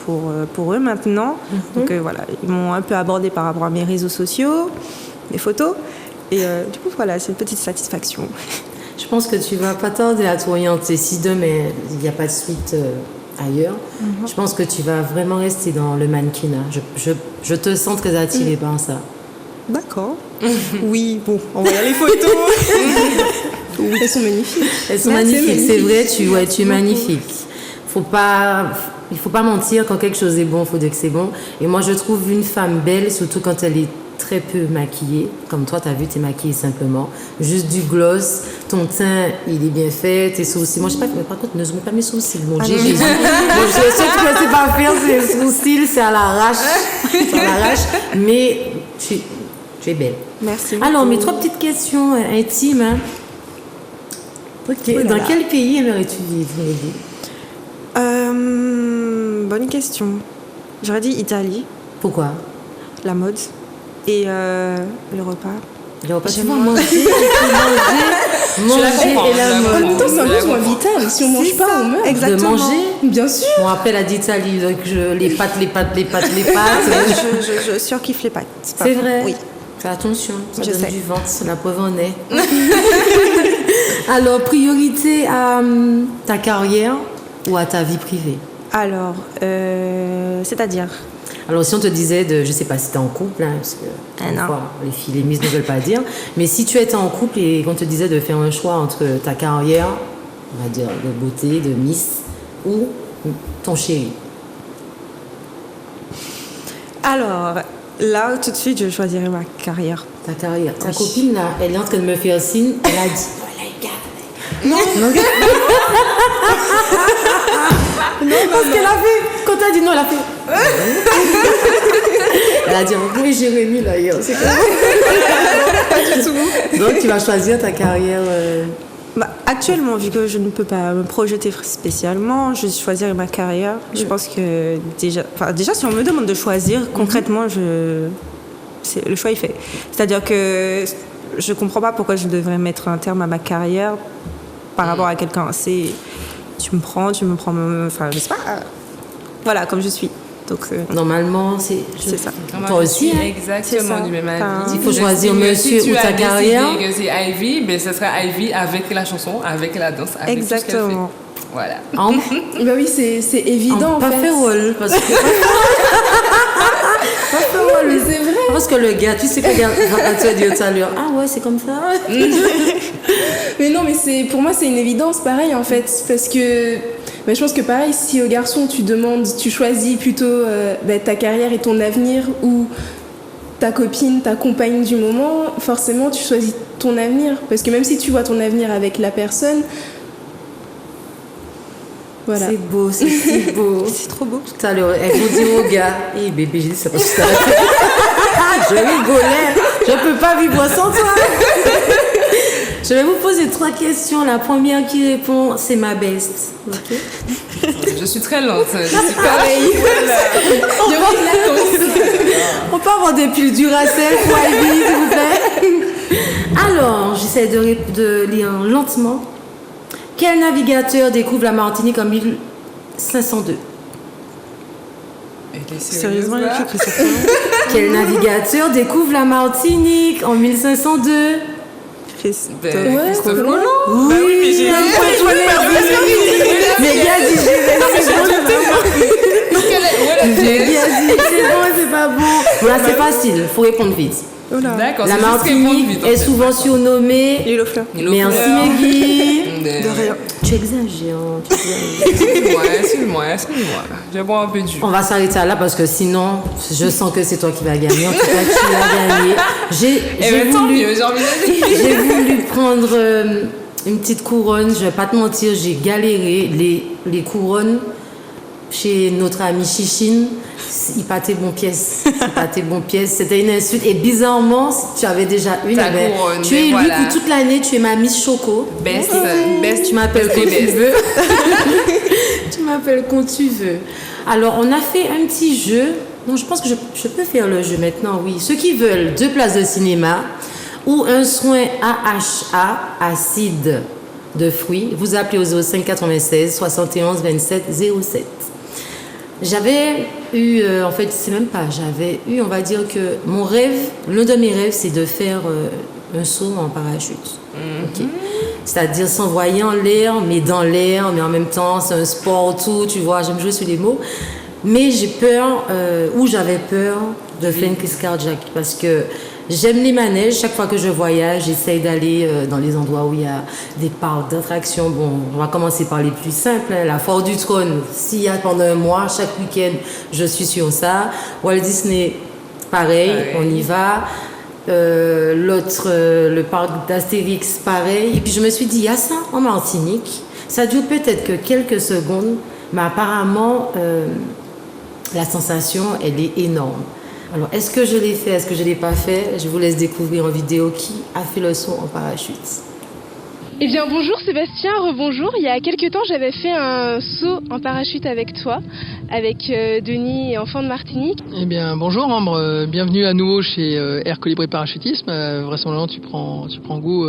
Speaker 7: pour eux maintenant. Donc voilà, ils m'ont un peu abordé par rapport à mes réseaux sociaux, mes photos. Et du coup, voilà, c'est une petite satisfaction.
Speaker 1: Je pense que tu vas pas tarder à t'orienter. Si demain, il n'y a pas de suite ailleurs, je pense que tu vas vraiment rester dans le mannequinat. Je te sens très attirée par ça.
Speaker 7: D'accord. Oui, bon, on va y aller photos.
Speaker 8: Elles sont magnifiques.
Speaker 1: Elles sont
Speaker 8: Merci,
Speaker 1: magnifiques, c'est
Speaker 8: magnifique.
Speaker 1: vrai, tu es magnifique. Il faut pas mentir, quand quelque chose est bon, il faut dire que c'est bon. Et moi, je trouve une femme belle, surtout quand elle est très peu maquillée. Comme toi, tu as vu, tu es maquillée simplement. Juste du gloss, ton teint, il est bien fait, tes sourcils. Moi, je sais pas, mais par contre, ne zoome pas mes sourcils, mon Dieu, Jésus. Moi, je sais que tu ne sais pas faire, ces sourcils, c'est à l'arrache. C'est à l'arrache. Mais tu es belle.
Speaker 7: Merci.
Speaker 1: Alors,
Speaker 7: beaucoup.
Speaker 1: mes 3 petites questions intimes. Hein. Ok.
Speaker 7: Oh là
Speaker 1: Dans
Speaker 7: là.
Speaker 1: quel pays aimerais-tu vivre, Mehdi?
Speaker 7: Bonne question. J'aurais dit Italie,
Speaker 1: Pourquoi?
Speaker 7: la mode et le repas.
Speaker 1: Il y aura pas
Speaker 7: J'aime
Speaker 1: souvent
Speaker 7: moins.
Speaker 1: manger
Speaker 2: comprends,
Speaker 1: et
Speaker 2: je la
Speaker 1: l'amour.
Speaker 8: En même temps, c'est un
Speaker 2: Je la
Speaker 8: besoin
Speaker 2: comprends.
Speaker 8: vital. Si on mange
Speaker 7: C'est
Speaker 8: pas,
Speaker 7: ça,
Speaker 8: on meurt.
Speaker 7: exact.
Speaker 1: De
Speaker 7: Exactement.
Speaker 1: manger.
Speaker 8: Bien sûr.
Speaker 1: Bon, après la d'Italie, donc les pâtes.
Speaker 7: Je surkiffe les pâtes.
Speaker 1: C'est vrai.
Speaker 7: Oui.
Speaker 1: Fais attention, ça
Speaker 7: Je
Speaker 1: donne
Speaker 7: sais.
Speaker 1: du ventre, la preuve en est. Alors, priorité à ta carrière ou à ta vie privée?
Speaker 7: Alors, c'est-à-dire
Speaker 1: Alors, si on te disait je sais pas si tu es en couple, hein, parce que
Speaker 7: Ah non.
Speaker 1: parfois, les filles, les miss ne veulent pas dire, mais si tu étais en couple et qu'on te disait de faire un choix entre ta carrière, on va dire de beauté, de miss, ou ton chéri.
Speaker 7: Alors, là, tout de suite, je choisirais ma carrière.
Speaker 1: Ta carrière. Ta
Speaker 7: Oui.
Speaker 1: copine, là, elle est en train de me faire signe, elle a dit, voilà, regarde. Parce qu'elle a fait, quand t'as dit non, elle a fait. Elle a dit, oui, Jérémy, là, hier, c'est quoi? Donc, tu vas choisir ta carrière.
Speaker 7: Bah, actuellement, vu que je ne peux pas me projeter spécialement, je choisirais ma carrière. Je pense que déjà, si on me demande de choisir, concrètement, le choix est fait. C'est-à-dire que je comprends pas pourquoi je devrais mettre un terme à ma carrière par rapport à quelqu'un. Tu me prends, enfin, je sais pas. Voilà, comme je suis. Donc,
Speaker 1: Normalement, c'est
Speaker 7: ça.
Speaker 1: Toi aussi, hein?
Speaker 2: Exactement
Speaker 7: C'est ça.
Speaker 2: du même avis.
Speaker 7: Enfin,
Speaker 1: Il faut choisir monsieur
Speaker 2: si
Speaker 1: ou
Speaker 2: tu
Speaker 1: ta
Speaker 2: as
Speaker 1: carrière.
Speaker 2: décidé que c'est Ivy, ben ce sera Ivy avec la chanson, avec la danse, avec tout ce qu'elle fait.
Speaker 7: exactement.
Speaker 2: Voilà.
Speaker 1: En,
Speaker 8: Bah oui, c'est évident en
Speaker 1: pas
Speaker 8: fait.
Speaker 1: fait rôle. Parce que,
Speaker 8: Mais c'est vrai.
Speaker 1: parce que le gars, tu sais que le gars va te dire tout à l'heure, ah ouais, c'est comme ça.
Speaker 8: Mais non, mais pour moi c'est une évidence pareil en fait, parce que bah, je pense que pareil, si au garçon tu choisis plutôt ta carrière et ton avenir ou ta copine, ta compagne du moment, forcément tu choisis ton avenir, parce que même si tu vois ton avenir avec la personne, voilà.
Speaker 1: C'est beau, c'est si beau.
Speaker 7: C'est trop beau.
Speaker 1: Tout à l'heure, elle vous dit au gars, hé bébé, j'ai dit ça parce que je rigolais, je peux pas vivre sans toi. Je vais vous poser 3 questions. La première qui répond, c'est ma best. Ok.
Speaker 2: Je suis très lente. Je suis
Speaker 8: Pareil. Il y aura une latence.
Speaker 1: On peut avoir des piles Duracell pour Ivy, s'il vous plaît. Alors, j'essaie de lire lentement. Quel navigateur découvre la Martinique en 1502?
Speaker 7: Sérieusement, les filles, que c'est
Speaker 1: Quel navigateur découvre la Martinique en 1502?
Speaker 7: Christophe.
Speaker 8: Ouais,
Speaker 2: Christophe
Speaker 8: c'est
Speaker 2: Colomb.
Speaker 1: Oui, un point pour les filles. Mais gars, dis, j'ai
Speaker 2: Donc elle
Speaker 1: J'ai bien dit, c'est bon, c'est pas bon. Voilà, c'est facile, il faut répondre vite.
Speaker 2: D'accord,
Speaker 1: La
Speaker 2: c'est juste répondre
Speaker 1: Martinique
Speaker 2: vite, en
Speaker 1: est
Speaker 2: fait.
Speaker 1: souvent surnommée.
Speaker 7: L'île aux fleurs.
Speaker 1: Merci Meggy.
Speaker 2: De
Speaker 7: rien.
Speaker 1: Tu exagères. Tu exagères.
Speaker 2: Excuse-moi. Je bois un peu du.
Speaker 1: On va s'arrêter là parce que sinon, je sens que c'est toi qui vas gagner. En tout cas, tu vas gagner. J'ai
Speaker 2: tant
Speaker 1: voulu,
Speaker 2: mieux, j'ai envie de dire.
Speaker 1: j'ai voulu prendre une petite couronne. Je vais pas te mentir, j'ai galéré. Les couronnes chez notre ami Chichine, il pâtait bon pièce. C'était une insulte. Et bizarrement, si tu avais déjà une,
Speaker 2: Ta
Speaker 1: eh ben,
Speaker 2: couronne,
Speaker 1: tu es
Speaker 2: mais
Speaker 1: élue
Speaker 2: voilà.
Speaker 1: pour toute l'année. Tu es ma Miss Choco.
Speaker 2: Best,
Speaker 1: Tu m'appelles quand tu veux. Tu m'appelles quand tu veux. Alors, on a fait un petit jeu. Non, je pense que je peux faire le jeu maintenant, oui. Ceux qui veulent 2 places de cinéma ou un soin AHA, acide de fruits, vous appelez au 05 96 71 27 07. J'avais eu, en fait, c'est même pas, j'avais eu, on va dire que mon rêve, l'un de mes rêves, c'est de faire un saut en parachute. Ok. C'est-à-dire s'envoyer en l'air, mais dans l'air, mais en même temps, c'est un sport, tout, tu vois, j'aime jouer sur les mots. Mais j'ai peur, j'avais peur de faire une crise cardiaque parce que j'aime les manèges. Chaque fois que je voyage, j'essaye d'aller dans les endroits où il y a des parcs d'attractions. Bon, on va commencer par les plus simples. Hein. La Foire du Trône, s'il y a pendant un mois, chaque week-end, je suis sur ça. Walt Disney, pareil, on y va. L'autre, le parc d'Astérix, pareil. Et puis je me suis dit, il y a ça en Martinique. Ça dure peut-être que quelques secondes, mais apparemment, la sensation, elle est énorme. Alors, est-ce que je l'ai fait, est-ce que je ne l'ai pas fait? Je vous laisse découvrir en vidéo qui a fait le saut en parachute.
Speaker 9: Eh bien bonjour Sébastien, rebonjour. Il y a quelques temps j'avais fait un saut en parachute avec toi, avec Denis et Enfants de Martinique.
Speaker 10: Eh bien bonjour Ambre, bienvenue à nouveau chez Air Colibri Parachutisme. Vraisemblablement tu prends goût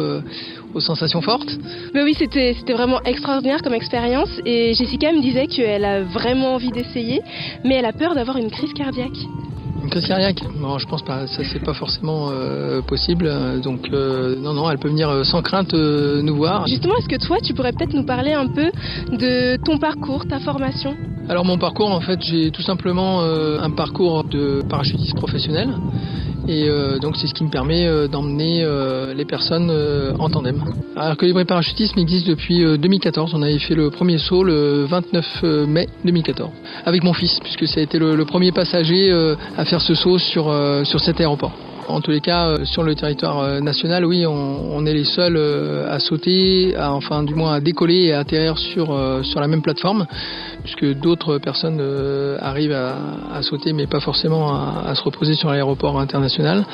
Speaker 10: aux sensations fortes.
Speaker 9: Mais oui, c'était vraiment extraordinaire comme expérience et Jessica me disait qu'elle a vraiment envie d'essayer, mais elle a peur d'avoir une crise cardiaque.
Speaker 10: Une crise cardiaque? Non, je pense pas, ça c'est pas forcément possible, donc non, elle peut venir sans crainte nous voir.
Speaker 9: Justement, est-ce que toi tu pourrais peut-être nous parler un peu de ton parcours, ta formation?
Speaker 10: Alors mon parcours, en fait, j'ai tout simplement un parcours de parachutiste professionnel et donc c'est ce qui me permet d'emmener les personnes en tandem. Alors Colibri Parachutisme existe depuis 2014, on avait fait le premier saut le 29 mai 2014 avec mon fils, puisque ça a été le premier passager à faire ce saut sur cet aéroport. En tous les cas, sur le territoire national, oui, on est les seuls à sauter, du moins à décoller et à atterrir sur la même plateforme, puisque d'autres personnes arrivent à sauter, mais pas forcément à se reposer sur l'aéroport international.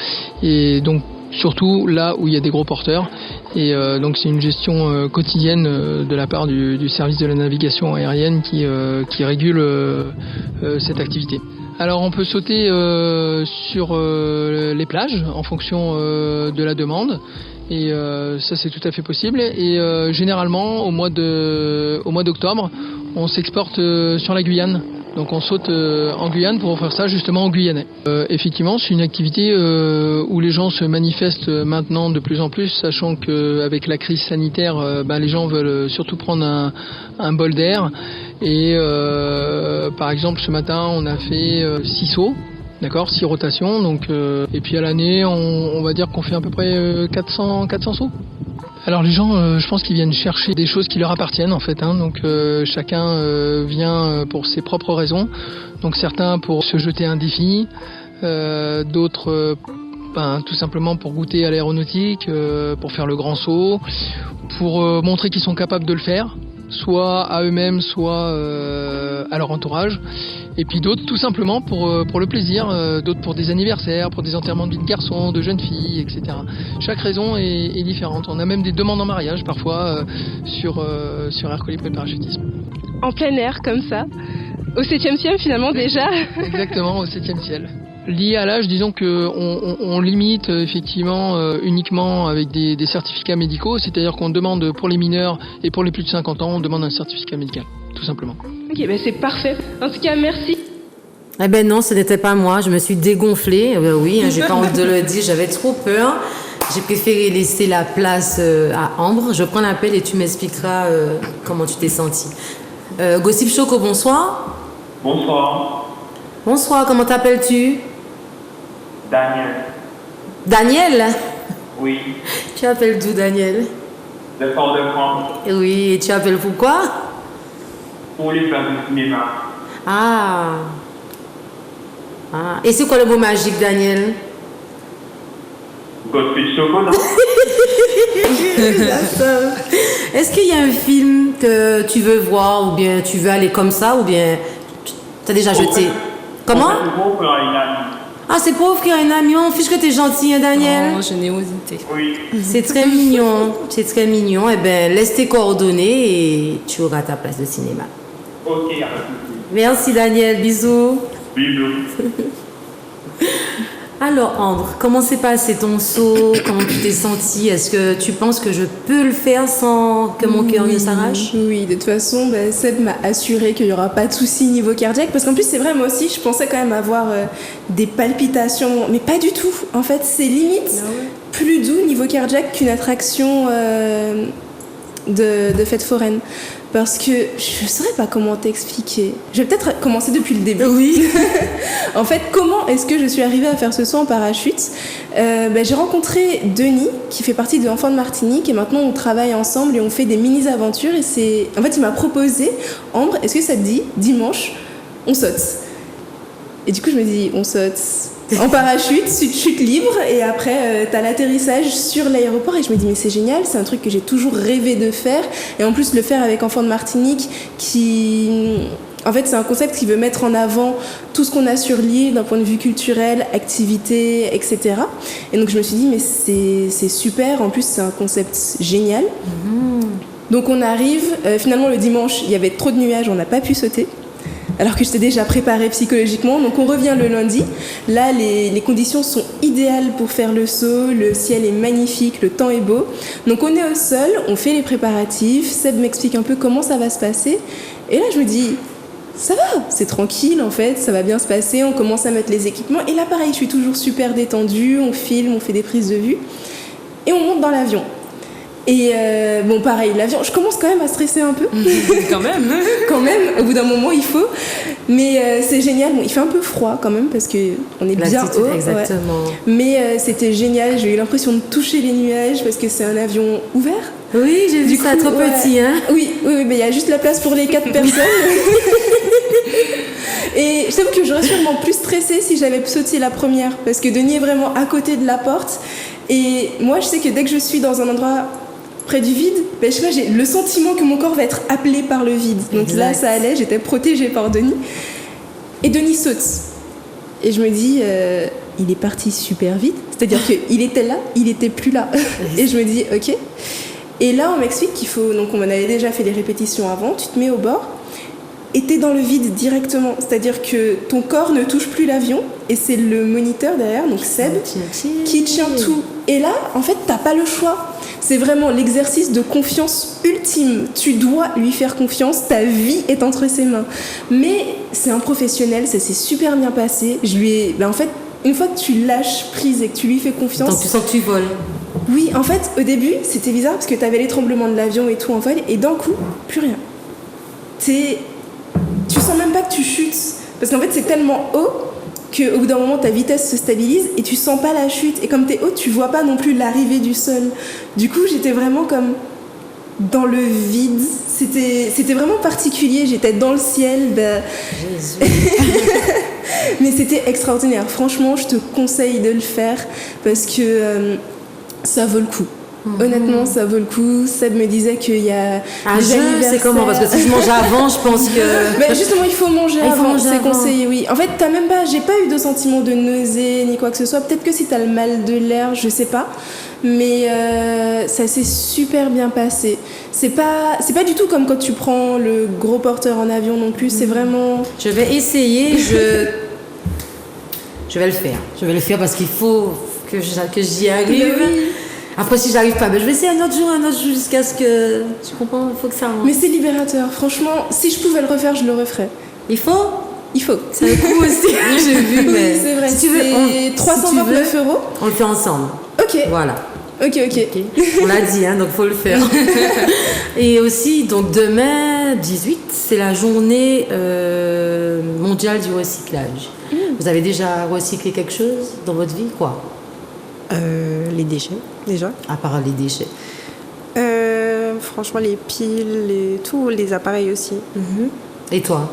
Speaker 10: Et donc, surtout là où il y a des gros porteurs. Et donc, c'est une gestion quotidienne de la part du service de la navigation aérienne qui régule cette activité. Alors on peut sauter sur les plages en fonction de la demande et ça c'est tout à fait possible et généralement au mois d'octobre on s'exporte sur la Guyane. Donc on saute en Guyane pour faire ça justement en Guyanais. Effectivement, c'est une activité où les gens se manifestent maintenant de plus en plus, sachant qu'avec la crise sanitaire, les gens veulent surtout prendre un bol d'air. Et par exemple, ce matin, on a fait 6 sauts. D'accord, 6 rotations. Donc, et puis à l'année, on va dire qu'on fait à peu près 400 sauts. Alors les gens, je pense qu'ils viennent chercher des choses qui leur appartiennent en fait. Donc chacun vient pour ses propres raisons. Donc certains pour se jeter un défi, d'autres tout simplement pour goûter à l'aéronautique, pour faire le grand saut, pour montrer qu'ils sont capables de le faire, soit à eux-mêmes, soit à leur entourage. Et puis d'autres tout simplement pour le plaisir, d'autres pour des anniversaires, pour des enterrements de vie de garçons, de jeunes filles, etc. Chaque raison est différente. On a même des demandes en mariage parfois sur Air Colibri Parachutisme.
Speaker 9: En plein air comme ça, au 7e ciel finalement déjà.
Speaker 10: Exactement, au 7e ciel. Lié à l'âge, disons qu'on limite effectivement uniquement avec des certificats médicaux, c'est-à-dire qu'on demande pour les mineurs et pour les plus de 50 ans, on demande un certificat médical, tout simplement.
Speaker 9: Ok, c'est parfait. En tout cas, merci.
Speaker 1: Eh ben non, ce n'était pas moi, je me suis dégonflée. Oui, j'ai pas honte de le dire, j'avais trop peur. J'ai préféré laisser la place à Ambre. Je prends l'appel et tu m'expliqueras comment tu t'es sentie. Gossip Choco, bonsoir.
Speaker 11: Bonsoir.
Speaker 1: Bonsoir, comment t'appelles-tu?
Speaker 11: Daniel.
Speaker 1: Daniel?
Speaker 11: Oui.
Speaker 1: Tu appelles d'où, Daniel?
Speaker 11: De Fort-de-France.
Speaker 1: Oui, et tu appelles pourquoi?
Speaker 11: Pour les places de cinéma.
Speaker 1: Ah. Et c'est quoi le mot magique, Daniel?
Speaker 11: Gospel Choco, non?
Speaker 1: Est-ce qu'il y a un film que tu veux voir ou bien tu veux aller comme ça ou bien tu as déjà jeté? Comment? Ah, c'est pauvre qui a un ami. On fiche que t'es gentil, hein, Daniel?
Speaker 2: Oh, générosité.
Speaker 11: Oui.
Speaker 1: C'est très mignon. C'est très mignon. Eh bien, laisse tes coordonnées et tu auras ta place de cinéma.
Speaker 11: Ok, y a pas de souci.
Speaker 1: Merci, Daniel. Bisous.
Speaker 11: Bisous.
Speaker 1: Alors, Ambre, comment s'est passé ton saut? Comment tu t'es sentie? Est-ce que tu penses que je peux le faire sans que mon cœur ne s'arrache?
Speaker 8: Oui, de toute façon, Seb m'a assuré qu'il n'y aura pas de soucis niveau cardiaque. Parce qu'en plus, c'est vrai, moi aussi, je pensais quand même avoir des palpitations. Mais pas du tout. En fait, c'est limite plus doux niveau cardiaque qu'une attraction de fête foraine. Parce que je ne saurais pas comment t'expliquer. Je vais peut-être commencer depuis le début.
Speaker 1: Oui.
Speaker 8: En fait, comment est-ce que je suis arrivée à faire ce saut en parachute? J'ai rencontré Denis, qui fait partie de Enfants de Martinique, et maintenant on travaille ensemble et on fait des mini-aventures. Et en fait, il m'a proposé, Ambre, est-ce que ça te dit, dimanche, on saute? Et du coup, je me dis, on saute en parachute, chute libre, et après, t'as l'atterrissage sur l'aéroport. Et je me dis, mais c'est génial, c'est un truc que j'ai toujours rêvé de faire. Et en plus, le faire avec Enfants de Martinique, en fait, c'est un concept qui veut mettre en avant tout ce qu'on a sur l'île d'un point de vue culturel, activité, etc. Et donc, je me suis dit, mais c'est super. En plus, c'est un concept génial. Donc, on arrive. Finalement, le dimanche, il y avait trop de nuages, on n'a pas pu sauter. Alors que j'étais déjà préparée psychologiquement. Donc on revient le lundi. Là, les conditions sont idéales pour faire le saut. Le ciel est magnifique, le temps est beau. Donc on est au sol, on fait les préparatifs. Seb m'explique un peu comment ça va se passer. Et là, je me dis, ça va, c'est tranquille en fait, ça va bien se passer. On commence à mettre les équipements. Et là, pareil, je suis toujours super détendue. On filme, on fait des prises de vue. Et on monte dans l'avion. Et bon, pareil, l'avion, je commence quand même à stresser un peu.
Speaker 2: Quand même.
Speaker 8: Quand même, au bout d'un moment, il faut. Mais c'est génial. Bon, il fait un peu froid quand même parce qu'on est bien haut.
Speaker 1: Exactement.
Speaker 8: Ouais. Mais c'était génial. J'ai eu l'impression de toucher les nuages parce que c'est un avion ouvert.
Speaker 1: Oui, j'ai vu ça trop petit. Hein.
Speaker 8: Oui, mais il y a juste la place pour les 4 personnes. Et je t'avoue que j'aurais sûrement plus stressé si j'avais sauté la première. Parce que Denis est vraiment à côté de la porte. Et moi, je sais que dès que je suis dans un endroit près du vide, je sais pas, j'ai le sentiment que mon corps va être appelé par le vide. Donc là, ça allait, j'étais protégée par Denis. Et Denis saute. Et je me dis, il est parti super vite. C'est-à-dire qu'il était là, il n'était plus là. Et je me dis, ok. Et là, on m'explique qu'il faut... Donc on avait déjà fait les répétitions avant, tu te mets au bord et t'es dans le vide directement. C'est-à-dire que ton corps ne touche plus l'avion et c'est le moniteur derrière, donc Seb, qui tient tout. Et là, en fait, t'as pas le choix. C'est vraiment l'exercice de confiance ultime. Tu dois lui faire confiance, ta vie est entre ses mains. Mais c'est un professionnel, ça s'est super bien passé. Je lui ai... en fait, une fois que tu lâches prise et que tu lui fais confiance...
Speaker 1: Donc tu sens que tu voles.
Speaker 8: Oui, en fait, au début, c'était bizarre parce que t'avais les tremblements de l'avion et tout en vol, et d'un coup, plus rien. Tu sens même pas que tu chutes. Parce qu'en fait, c'est tellement haut qu'au bout d'un moment, ta vitesse se stabilise et tu sens pas la chute. Et comme t'es haut, tu vois pas non plus l'arrivée du sol. Du coup, j'étais vraiment comme dans le vide. C'était vraiment particulier. J'étais dans le ciel. Mais c'était extraordinaire. Franchement, je te conseille de le faire parce que ça vaut le coup. Honnêtement, ça vaut le coup. Seb me disait qu'il y a des anniversaires.
Speaker 1: C'est comment? Parce que si je mange avant, je pense que...
Speaker 8: justement, il faut manger avant. C'est conseillé, oui. En fait, j'ai pas eu de sentiment de nausée ni quoi que ce soit. Peut-être que si t'as le mal de l'air, je sais pas. Mais ça s'est super bien passé. C'est pas du tout comme quand tu prends le gros porteur en avion non plus. C'est vraiment...
Speaker 1: Je vais essayer. Je vais le faire. Je vais le faire parce qu'il faut que j'y arrive. Oui. Après, si j'arrive pas, je vais essayer un autre jour, jusqu'à ce que... Tu comprends? Il faut que ça rentre.
Speaker 8: Mais c'est libérateur. Franchement, si je pouvais le refaire, je le referais.
Speaker 1: Il faut.
Speaker 8: C'est un coût aussi.
Speaker 1: J'ai vu, mais...
Speaker 8: Oui, c'est vrai.
Speaker 1: Si tu veux,
Speaker 8: c'est 329 €.
Speaker 1: On le fait ensemble.
Speaker 8: Ok.
Speaker 1: Voilà.
Speaker 8: Ok.
Speaker 1: On l'a dit, donc faut le faire. Et aussi, donc demain, 18, c'est la journée mondiale du recyclage. Vous avez déjà recyclé quelque chose dans votre vie, quoi?
Speaker 7: Les déchets, déjà.
Speaker 1: À part les déchets.
Speaker 7: Franchement, les piles, tous les appareils aussi.
Speaker 1: Et toi?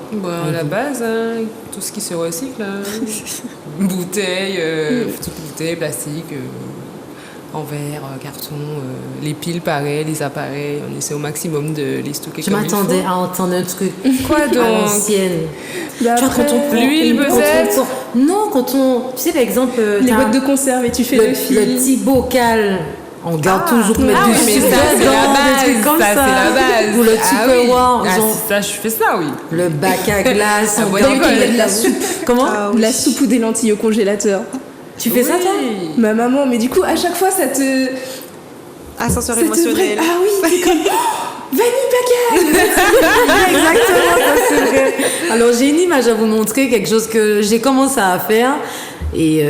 Speaker 2: À la base, hein, tout ce qui se recycle. Hein. Bouteilles, toutes les bouteilles, plastique, en verre, carton, les piles pareil, les appareils. On essaie au maximum de les stocker
Speaker 1: Je
Speaker 2: comme il faut.
Speaker 1: m'attendais à entendre un truc.
Speaker 2: Quoi donc?
Speaker 1: À l'ancienne. Tu vois, quand on prend
Speaker 2: l'huile, peut-être?
Speaker 1: Non, quand on... Tu sais, par exemple...
Speaker 8: Les boîtes de conserve et tu fais le fil.
Speaker 1: Le petit bocal... On garde toujours mettre du
Speaker 2: mais
Speaker 1: sucre
Speaker 2: ça, c'est
Speaker 1: dedans,
Speaker 2: la base.
Speaker 1: des trucs comme ça.
Speaker 2: C'est la base.
Speaker 1: Ou le Tupperware.
Speaker 2: Oui. Ça, je fais ça, oui.
Speaker 1: Le bac à glace.
Speaker 2: Ah,
Speaker 1: on
Speaker 2: ouais,
Speaker 1: garde
Speaker 2: d'accord,
Speaker 8: de la soupe.
Speaker 1: Comment?
Speaker 8: De la soupe ou des lentilles au congélateur.
Speaker 1: Tu fais ça, toi?
Speaker 8: Ma maman, mais du coup, à chaque fois, ça te...
Speaker 7: Ascenseur
Speaker 8: ça te
Speaker 7: émotionnel.
Speaker 8: Ah oui, t'es comme... Vanille Pacal.
Speaker 1: Exactement, ça c'est vrai. Alors, j'ai une image à vous montrer, quelque chose que j'ai commencé à faire et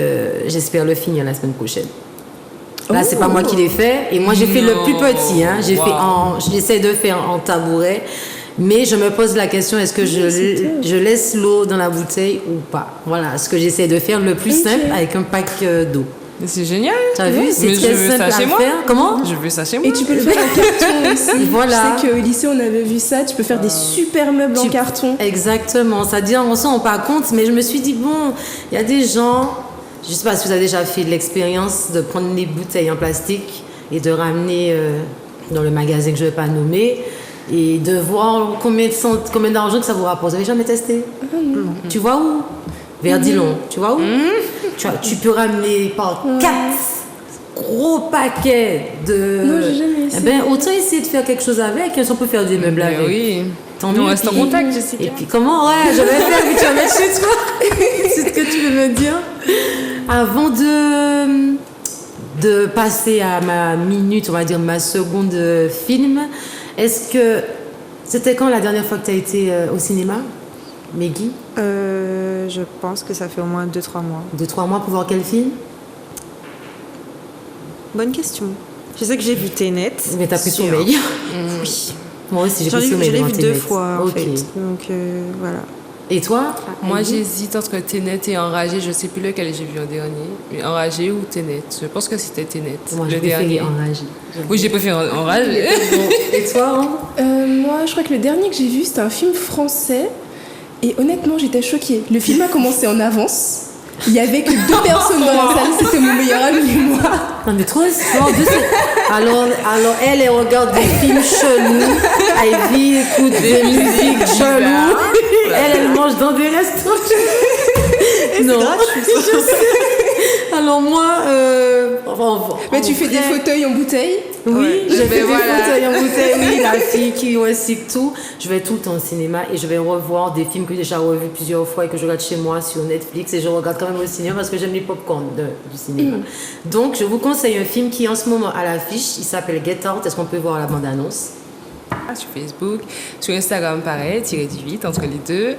Speaker 1: j'espère le finir la semaine prochaine. Là, c'est pas moi qui l'ai fait. Et moi, j'ai fait le plus petit. Hein. J'essaie de faire en tabouret. Mais je me pose la question, est-ce que je laisse l'eau dans la bouteille ou pas? Voilà, ce que j'essaie de faire le plus simple avec un pack d'eau.
Speaker 2: C'est génial.
Speaker 1: T'as vu? C'est
Speaker 2: Mais
Speaker 1: très
Speaker 2: je veux
Speaker 1: simple
Speaker 2: ça
Speaker 1: à
Speaker 2: chez moi.
Speaker 1: faire. Comment?
Speaker 2: Je veux ça chez moi.
Speaker 8: Et tu peux le faire en carton aussi.
Speaker 1: Voilà.
Speaker 8: Je sais qu'au lycée, on avait vu ça. Tu peux faire des super meubles en carton.
Speaker 1: Exactement. C'est-à-dire, on s'en rend pas compte, mais je me suis dit, bon, il y a des gens... Je sais pas si vous avez déjà fait l'expérience de prendre des bouteilles en plastique et de ramener dans le magasin que je ne vais pas nommer et de voir combien d'argent que ça vous rapporte. Vous n'avez jamais testé? Tu vois où? Verdilon. Tu vois où? Tu peux ramener par 4 gros paquets de...
Speaker 8: Non, j'ai jamais essayé.
Speaker 1: Eh ben, autant essayer de faire quelque chose avec, si on peut faire des meubles avec.
Speaker 2: Oui.
Speaker 1: Tant
Speaker 2: Nous, on
Speaker 1: mieux.
Speaker 2: reste en contact, Jessica.
Speaker 1: Et puis comment? Ouais, je vais faire, puis tu vas mettre chez toi. C'est ce que tu veux me dire. Avant de passer à ma minute, on va dire ma seconde film, est-ce que c'était quand la dernière fois que tu as été au cinéma, Meggy?
Speaker 7: Je pense que ça fait au moins 2-3 mois.
Speaker 1: 2-3 mois pour voir quel film?
Speaker 7: Bonne question. Je sais que j'ai vu Tenet.
Speaker 1: Mais t'as pris sommeil.
Speaker 7: Oui.
Speaker 1: Moi aussi, j'ai
Speaker 7: Je
Speaker 1: pris sommeil.
Speaker 7: l'ai vu
Speaker 1: devant
Speaker 7: 2
Speaker 1: Tenet.
Speaker 7: fois en
Speaker 1: Ok.
Speaker 7: fait. Donc voilà.
Speaker 1: Et toi?
Speaker 2: Moi, j'hésite entre Tenet et Enragé. Je sais plus lequel j'ai vu en dernier. Mais Enragé ou Tenet. Je pense que c'était Tenet.
Speaker 1: Moi,
Speaker 2: le
Speaker 1: j'ai préféré
Speaker 2: dernier.
Speaker 1: Enragé.
Speaker 2: Oui, j'ai préféré Enragé.
Speaker 1: Et toi,
Speaker 8: Moi, je crois que le dernier que j'ai vu, c'était un film français. Et honnêtement, j'étais choquée. Le film a commencé en avance. Il y avait que 2 personnes dans la salle. C'était mon meilleur ami et moi.
Speaker 1: Non, mais trop sport. Alors, elle regarde des films chelous. Ivy écoute des musiques cheloues. Elle mange dans des restaurants. Non, je sais. Alors moi,
Speaker 8: Mais tu fais des fauteuils en bouteille?
Speaker 1: Oui, je fais des
Speaker 2: voilà.
Speaker 1: fauteuils en bouteille. Oui, la fille qui recycle tout. Je vais tout le temps au cinéma et je vais revoir des films que j'ai déjà revus plusieurs fois et que je regarde chez moi sur Netflix et je regarde quand même au cinéma parce que j'aime les pop-corn du cinéma. Donc, je vous conseille un film qui est en ce moment à l'affiche. Il s'appelle Get Out. Est-ce qu'on peut voir la bande-annonce?
Speaker 2: Sur Facebook, sur Instagram pareil, _18 entre les deux.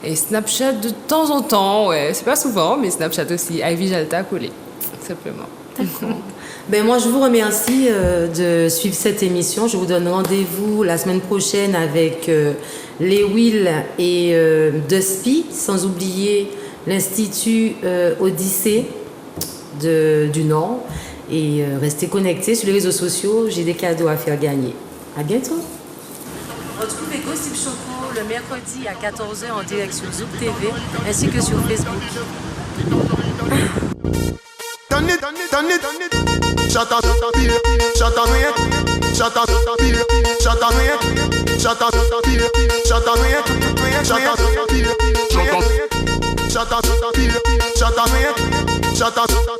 Speaker 2: Et Snapchat de temps en temps, ouais, c'est pas souvent, mais Snapchat aussi, Ivy Jalta collé, simplement.
Speaker 1: D'accord. Ben moi, je vous remercie de suivre cette émission. Je vous donne rendez-vous la semaine prochaine avec les Will et Dusty, sans oublier l'Institut Odyssée du Nord. Et restez connectés sur les réseaux sociaux. J'ai des cadeaux à faire gagner. À bientôt. Retrouvez Gossip Choco le mercredi à 14h en direct sur Zouk TV ainsi que sur Facebook.
Speaker 12: Shut up.